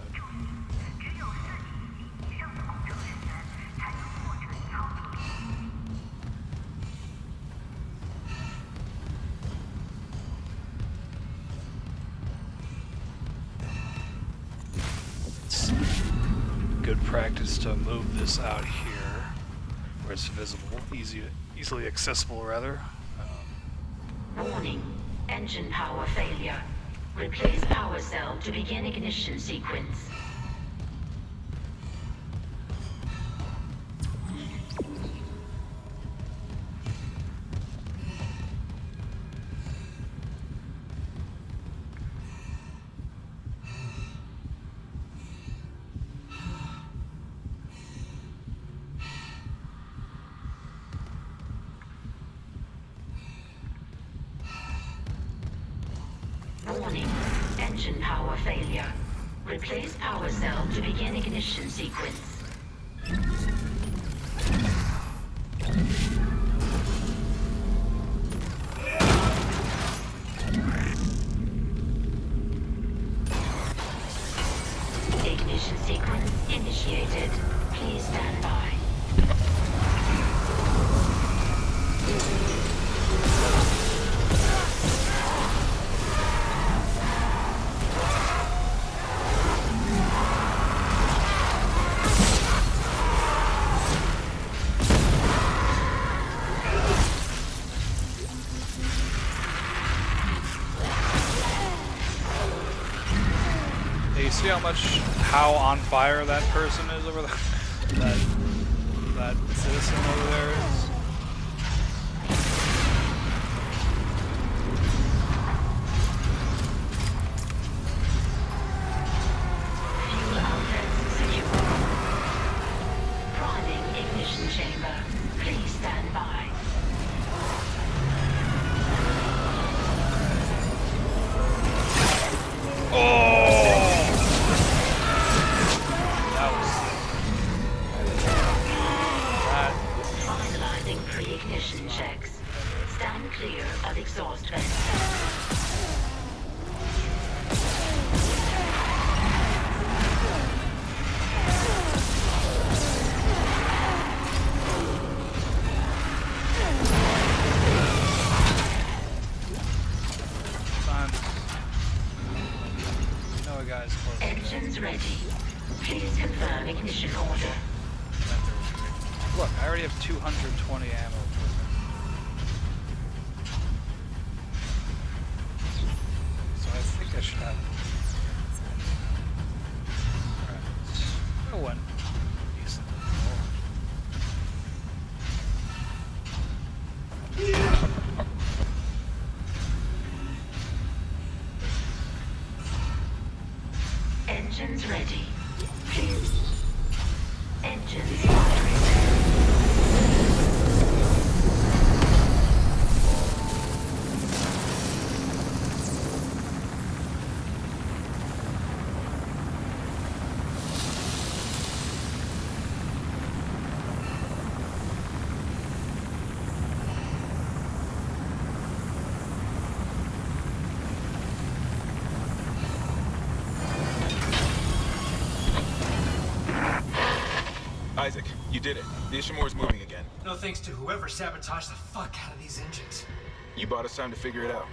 It's good practice to move this out here where it's visible, easily accessible rather. Warning. Engine power failure. Replace power cell to begin ignition sequence. Warning. Engine power failure. Replace power cell to begin ignition sequence. Ignition sequence initiated. Please stand by. Hey, you see how on fire that person is over there? that citizen over there is? Fuel outlets secure. Priming ignition chamber. Please stand by. Finalizing pre-ignition checks. Stand clear of exhaust vents. No, guys, close. Engines ready. Please confirm ignition order. Look, I already have 220 ammo. So I think I should have. Alright. Oh, one. Decent. Engines ready. Please. Engines firing. Isaac, you did it. The Ishimura's moving again. No thanks to whoever sabotaged the fuck out of these engines. You bought us time to figure it out.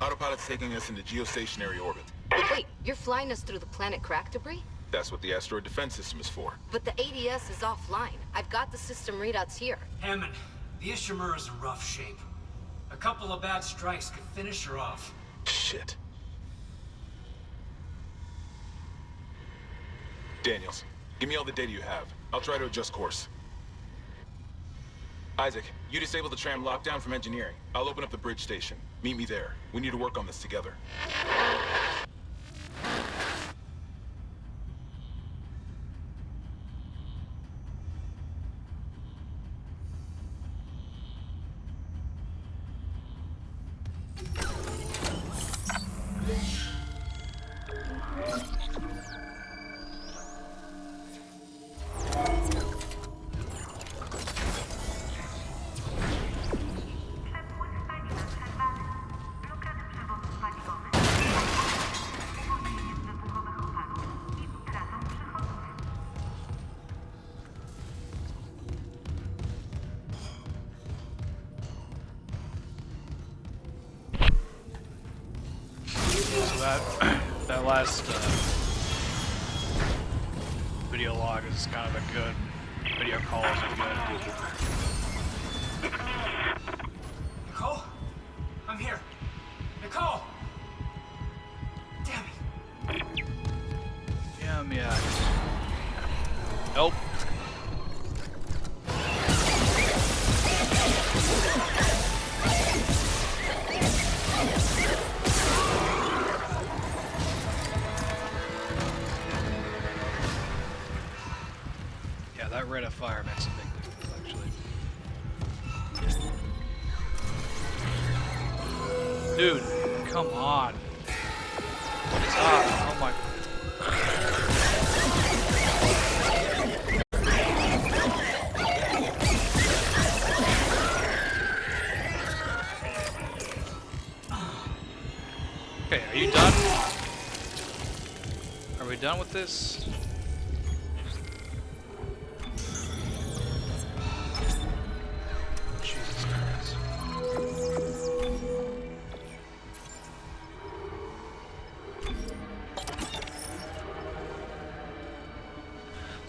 Autopilot's taking us into geostationary orbit. Wait, you're flying us through the planet crack debris? That's what the asteroid defense system is for. But the ADS is offline. I've got the system readouts here. Hammond, the Ishimura's in rough shape. A couple of bad strikes could finish her off. Shit. Daniels, give me all the data you have. I'll try to adjust course. Isaac, you disable the tram lockdown from engineering. I'll open up the bridge station. Meet me there. We need to work on this together. That last video log is kind of a good video call. Is a good. Nicole? I'm here. Nicole! Damn it. Yeah. Nope. That rate of fire makes a big difference, actually. Dude, come on. What is up? Oh my. Okay, are you done? Are we done with this?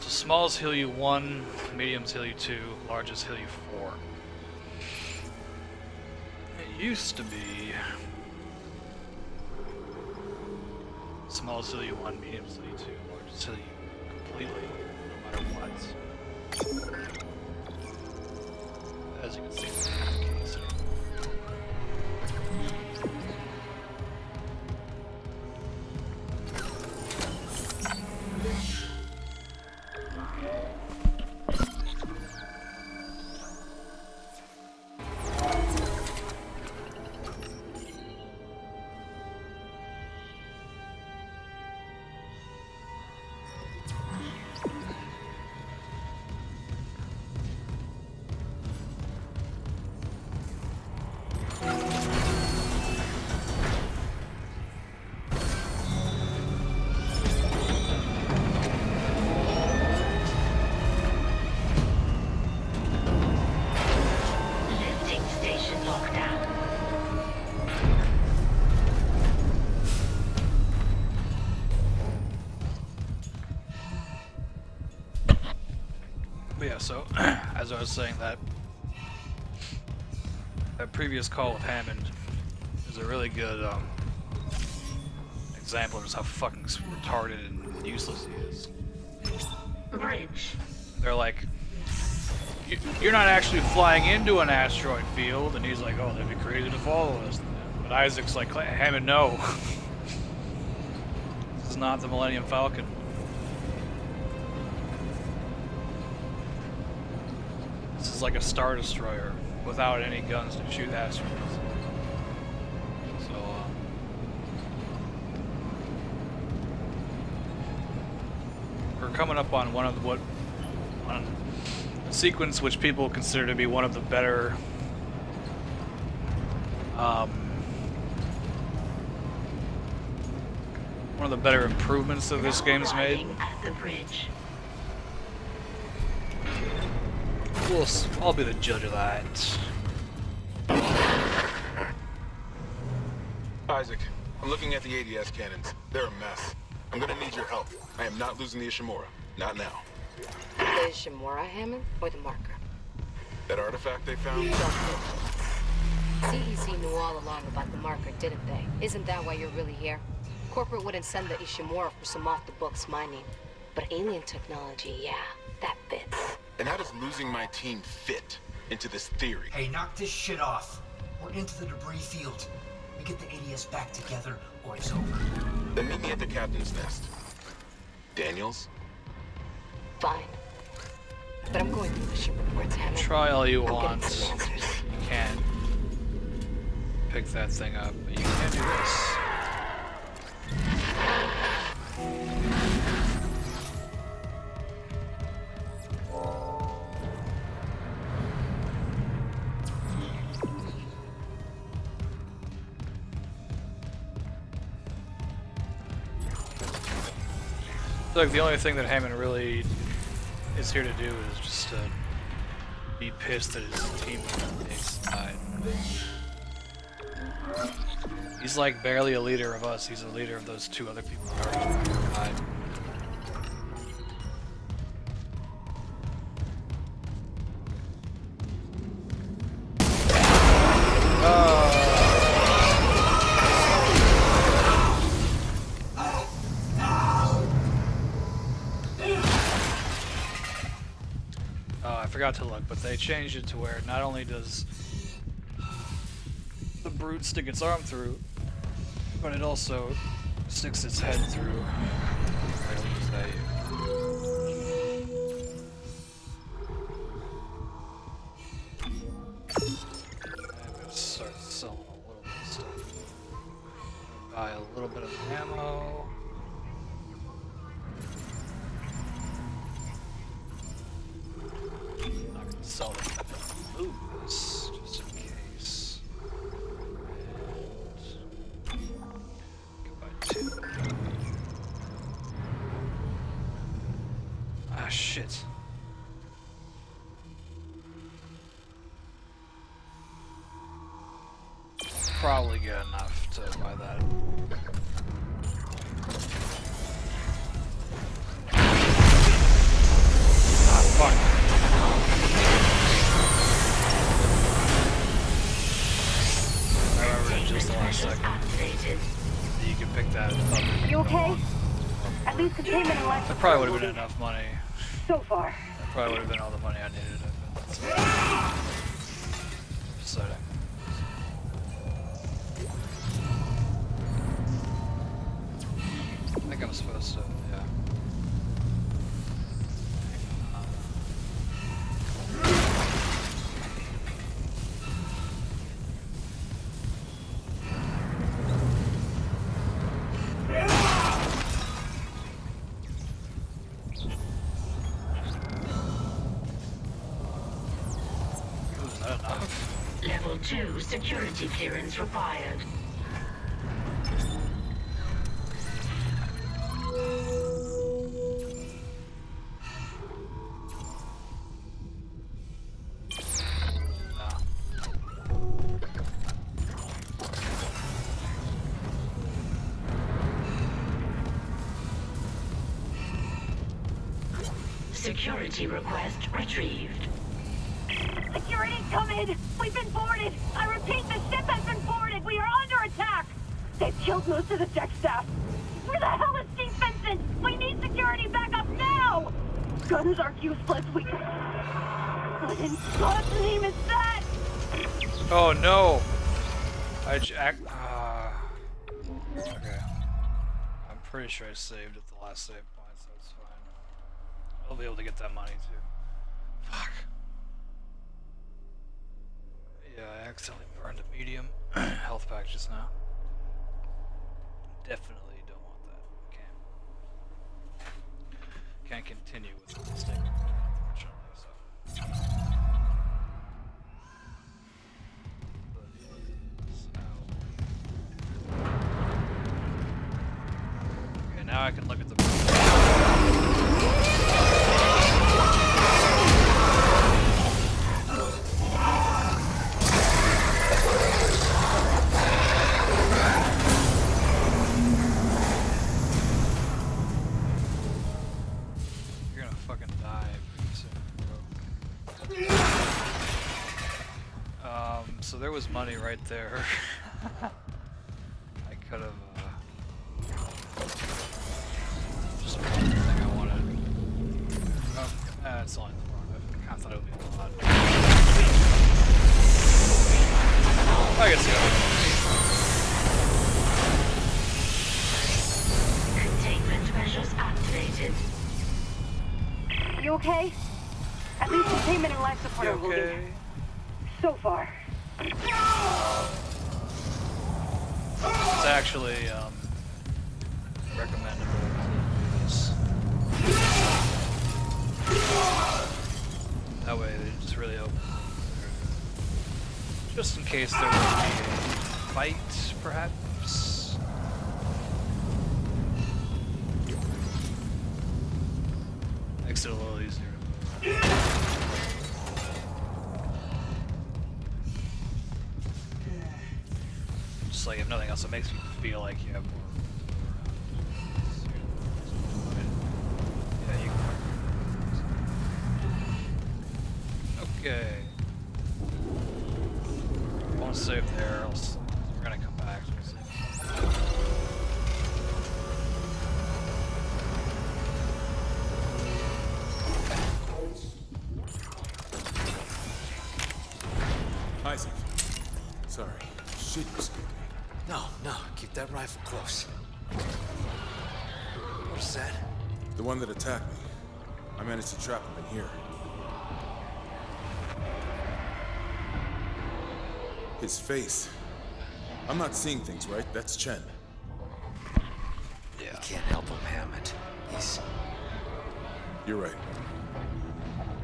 Smalls heal you 1, mediums heal you 2, larges heal you 4. It used to be Small till you 1, medium till you 2, large till you completely, no matter what. As you can see, that's not the case. Lifting station lockdown. But yeah, so as I was saying, that previous call with Hammond is a really good example of just how fucking retarded and useless he is. Bridge. They're like, you're not actually flying into an asteroid field, and he's like, oh, they'd be crazy to follow us. But Isaac's like, Hammond, no. This is not the Millennium Falcon. This is like a Star Destroyer without any guns to shoot asteroids. So, we're coming up on on a sequence which people consider to be one of the better, one of the better improvements that this game's made. Arriving at the bridge. I'll be the judge of that. Isaac, I'm looking at the ADS cannons. They're a mess. I'm gonna need your help. I am not losing the Ishimura. Not now. The Ishimura, Hammond, or the marker? That artifact they found? CEC knew all along about the marker, didn't they? Isn't that why you're really here? Corporate wouldn't send the Ishimura for some off-the-books mining. But alien technology, yeah, that fits. And how does losing my team fit into this theory? Hey, knock this shit off. We're into the debris field. We get the ADS back together, or it's over. Then meet me at the captain's nest. Daniels? Fine. But I'm going through the ship reports, Hammond. Try all you I'm want. getting some answers. You can't pick that thing up, but you can do this. Look, the only thing that Hammond really is here to do is just to be pissed that his teammates died. He's like barely a leader of us, he's a leader of those two other people who already died. I forgot to look, but they changed it to where not only does the brute stick its arm through, but it also sticks its head through. Right, I'll use that. I'm gonna start selling a little bit of stuff. Buy a little bit of ammo. Sell them booze, just in case. And goodbye too. Ah, shit. Probably good enough to buy that. Ah, fuck. Just the last second. You can pick that up. You okay? okay? At least containment and life That probably would support have been will be- enough money. So far. That probably would have been all the money I needed. That's upsetting. I think I'm supposed to, yeah. Is that enough? Level 2 security clearance required. Security request retrieved. Security, come in! We've been boarded! I repeat, the ship has been boarded! We are under attack! They've killed most of the deck staff! Where the hell is Steve Vincent? We need security backup now! Guns are useless, we... What in God's name is that? Oh no! Okay. I'm pretty sure I saved at the last save point, so it's fine. I'll be able to get that money too. Fuck. Yeah, I accidentally burned a medium health pack just now. Definitely don't want that. Can't continue with the mistake, unfortunately, so. But it's out. Okay, now I can look at the You're gonna fucking die pretty soon, bro. So there was money right there. I could have, just one thing I wanted. Oh, it's only the wrong. I thought it would be a lot. I can see it. Containment measures activated. You okay? At least containment and life support are holding. Okay. So far. It's actually recommendable to do this. That way they just really open. Just in case there would be a fight, perhaps. Makes it a little easier. Just like if nothing else, it makes you feel like you have more. Yeah, you can. Okay. Won't save there, else we're gonna come back. Isaac. Sorry. Shit, you scared me. No, keep that rifle close. What is that? The one that attacked me. I managed to trap him in here. His face. I'm not seeing things, right? That's Chen. You can't help him, Hammond. He's... You're right.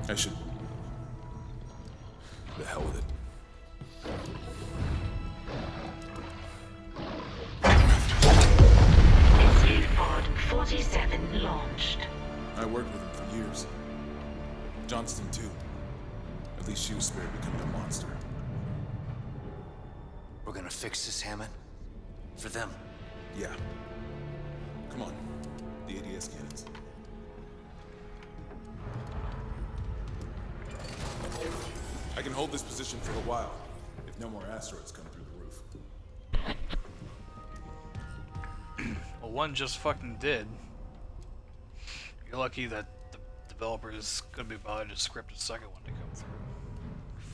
I should... The hell with it. Escape pod 47 launched. I worked with him for years. Johnston, too. At least she was spared becoming a monster. We're gonna fix this, Hammond. For them. Yeah. Come on. The ADS cannons. I can hold this position for a while, if no more asteroids come through the roof. A Well, one just fucking did. You're lucky that the developer is gonna be bothered to script a second one to come through.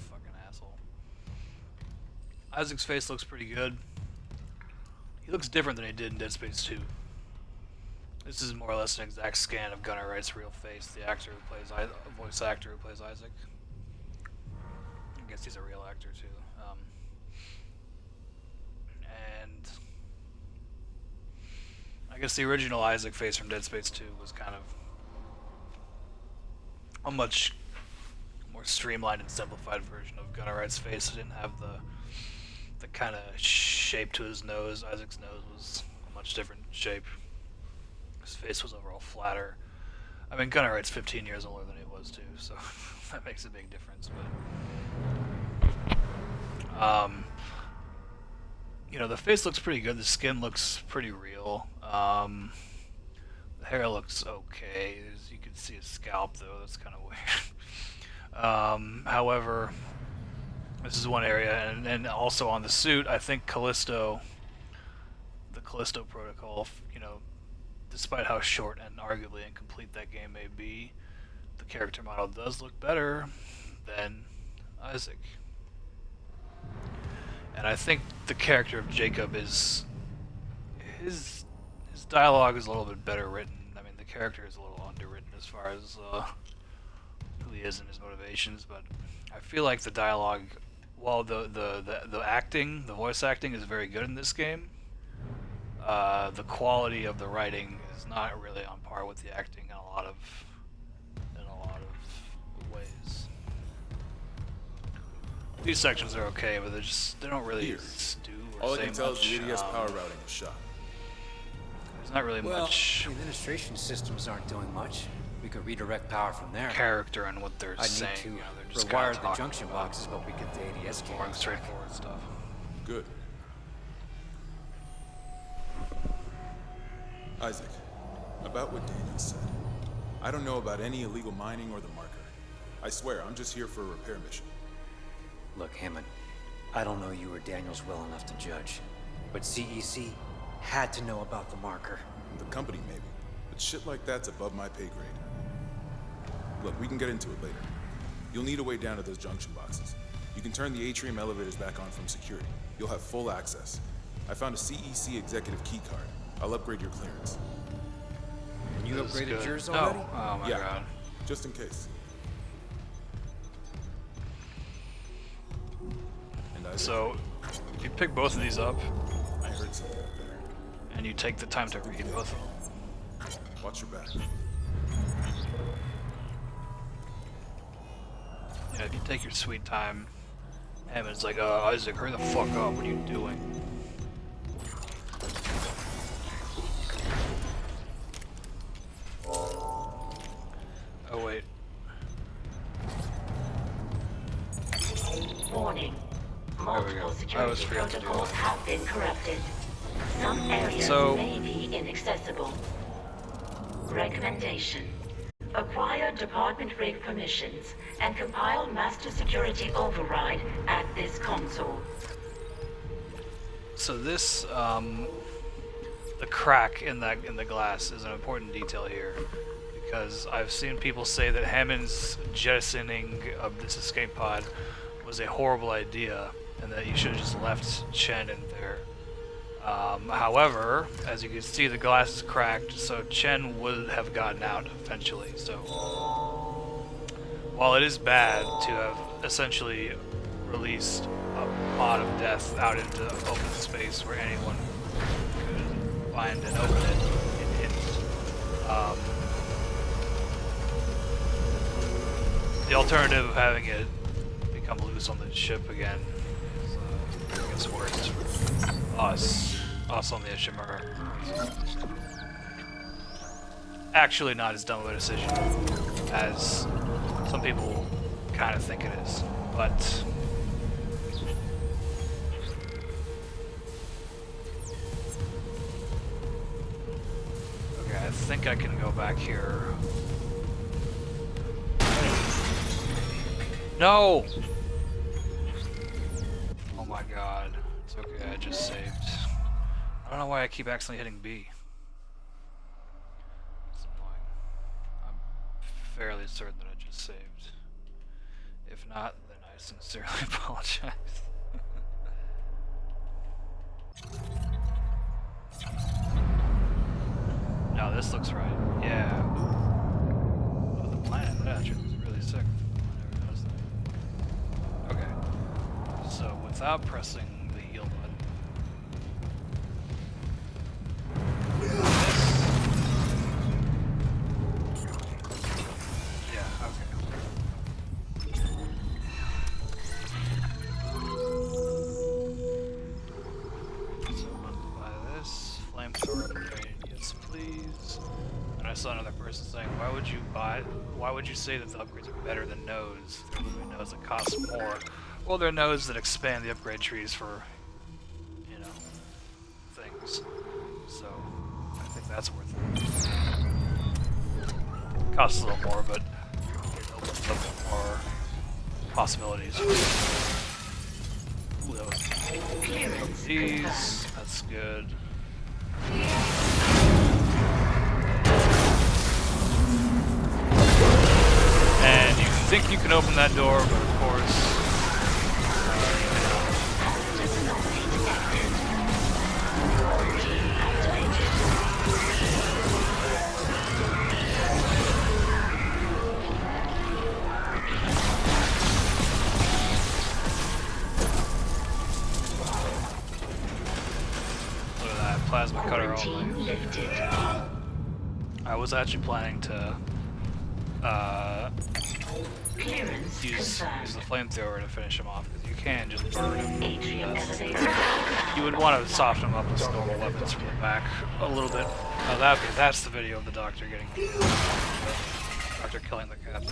Fucking asshole. Isaac's face looks pretty good. He looks different than he did in Dead Space 2. This is more or less an exact scan of Gunnar Wright's real face, the actor who plays voice actor who plays Isaac. I guess he's a real actor too. And I guess the original Isaac face from Dead Space 2 was kind of a much more streamlined and simplified version of Gunnar Wright's face. It didn't have the kind of shape to his nose. Isaac's nose was a much different shape. His face was overall flatter. I mean, Gunnar Wright's 15 years older than he was too, so that makes a big difference. But you know, the face looks pretty good. The skin looks pretty real. The hair looks okay. You can see his scalp though. That's kind of weird. However, this is one area, and also on the suit, I think Callisto, the Callisto Protocol, you know, despite how short and arguably incomplete that game may be, the character model does look better than Isaac. And I think the character of Jacob is his dialogue is a little bit better written. I mean, the character is a little underwritten as far as who he is and his motivations, but I feel like the dialogue, while the acting, the voice acting is very good in this game, the quality of the writing is not really on par with the acting in a lot of ways. These sections are okay, but they don't really do or All I say can tell is much. the ADS power routing was shot. There's not really Well, much the administration systems aren't doing much. We could redirect power from there. character in what they're I saying. need to You know, they're just rewire kinda the talking junction about boxes, but we get the ADS boring, cables. straightforward stuff. Good. Isaac, about what Daniel said. I don't know about any illegal mining or the marker. I swear, I'm just here for a repair mission. Look, Hammond, I don't know you or Daniels well enough to judge, but CEC had to know about the marker. The company, maybe. But shit like that's above my pay grade. Look, we can get into it later. You'll need a way down to those junction boxes. You can turn the atrium elevators back on from security. You'll have full access. I found a CEC executive key card. I'll upgrade your clearance. And you This is upgraded good. yours No. already? Oh my Yeah. god. Just in case. And Isaac, So, you pick both of these up, I heard something up there. and you take the time to read both of them. Watch your back. Yeah, if you take your sweet time, Hammond's like, Isaac, hurry the fuck up, what are you doing? Oh wait. Warning. Multiple I security always forget to do protocols that. have been corrupted. Some areas So- may be inaccessible. Recommendation. Acquire department rig permissions and compile master security override at this console. So this, the crack in the glass is an important detail here, because I've seen people say that Hammond's jettisoning of this escape pod was a horrible idea, and that you should have just left Chen in there. However, as you can see, the glass is cracked, so Chen would have gotten out eventually. So, while it is bad to have essentially released a pod of death out into open space where anyone could find and open it, the alternative of having it become loose on the ship again is, I guess, worse for us on the Ishimura. Actually not as dumb of a decision as some people kind of think it is, but okay, I think I can go back here. No! Oh my god. It's okay, I just saved. I don't know why I keep accidentally hitting B. fairly certain that I just saved. If not, then I sincerely apologize. No, this looks right. Yeah. Ooh. Oh, the planet. That actually looks really sick. I never noticed that. Okay. So, without pressing the heal button. Yeah, okay. So, buy this. Flamethrower grenade. Yes, please. And I saw another person saying, why would you say that the upgrades are better than nodes? They're literally nodes that cost more. Well, they're nodes that expand the upgrade trees for, you know, things. So, I think that's worth it. Costs a little more, but it opens up more possibilities. Ooh, that was these. That's good. And you think you can open that door, but of course... Look at that, plasma cutter only. I was actually planning to use the flamethrower to finish him off, because you can just burn him. You would want to soften him up with normal weapons from the back a little bit. Oh, that's the video of the doctor getting doctor killing the cat.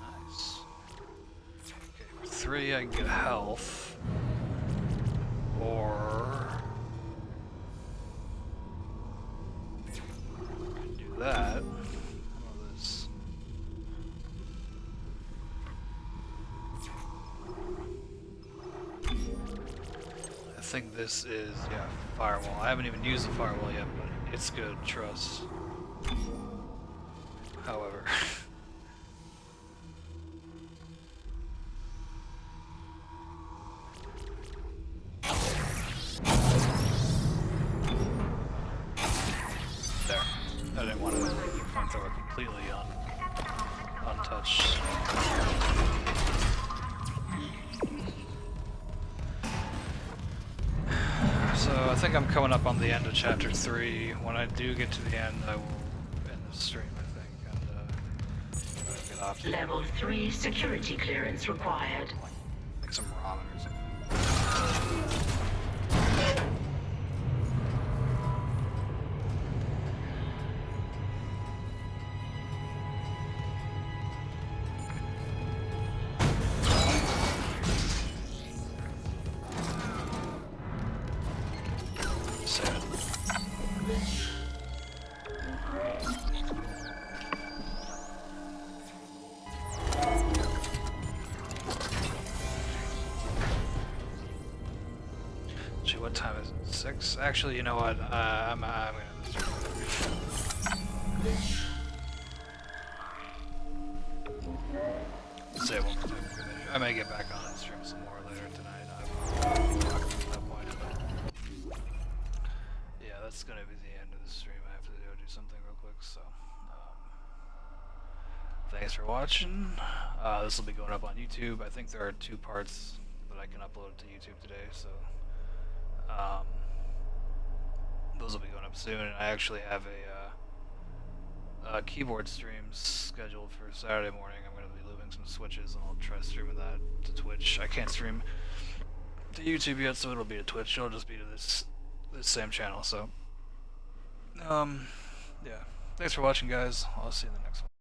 Nice. Okay, for 3 I can get health. Or do that. This. I think this is, yeah, firewall. I haven't even used the firewall yet, but it's good, trust. However. There. I didn't want to flamethrower completely untouched. So I think I'm coming up on the end of chapter 3. When I do get to the end, I will end the stream, I think, and get off. Level 3 security clearance required. Like some ramen or something. Gee, what time is it? 6? Actually, you know what? I'm gonna say one more time. I may get back on and stream some more later tonight. At that point. Yeah, that's gonna be the end of the stream. I have to go do something real quick. So, thanks for watching. This will be going up on YouTube. I think there are 2 parts that I can upload to YouTube today. So. Those will be going up soon, and I actually have a keyboard stream scheduled for Saturday morning. I'm going to be looping some switches, and I'll try streaming that to Twitch. I can't stream to YouTube yet, so it'll be to Twitch. It'll just be to this same channel. So, yeah. Thanks for watching, guys. I'll see you in the next one.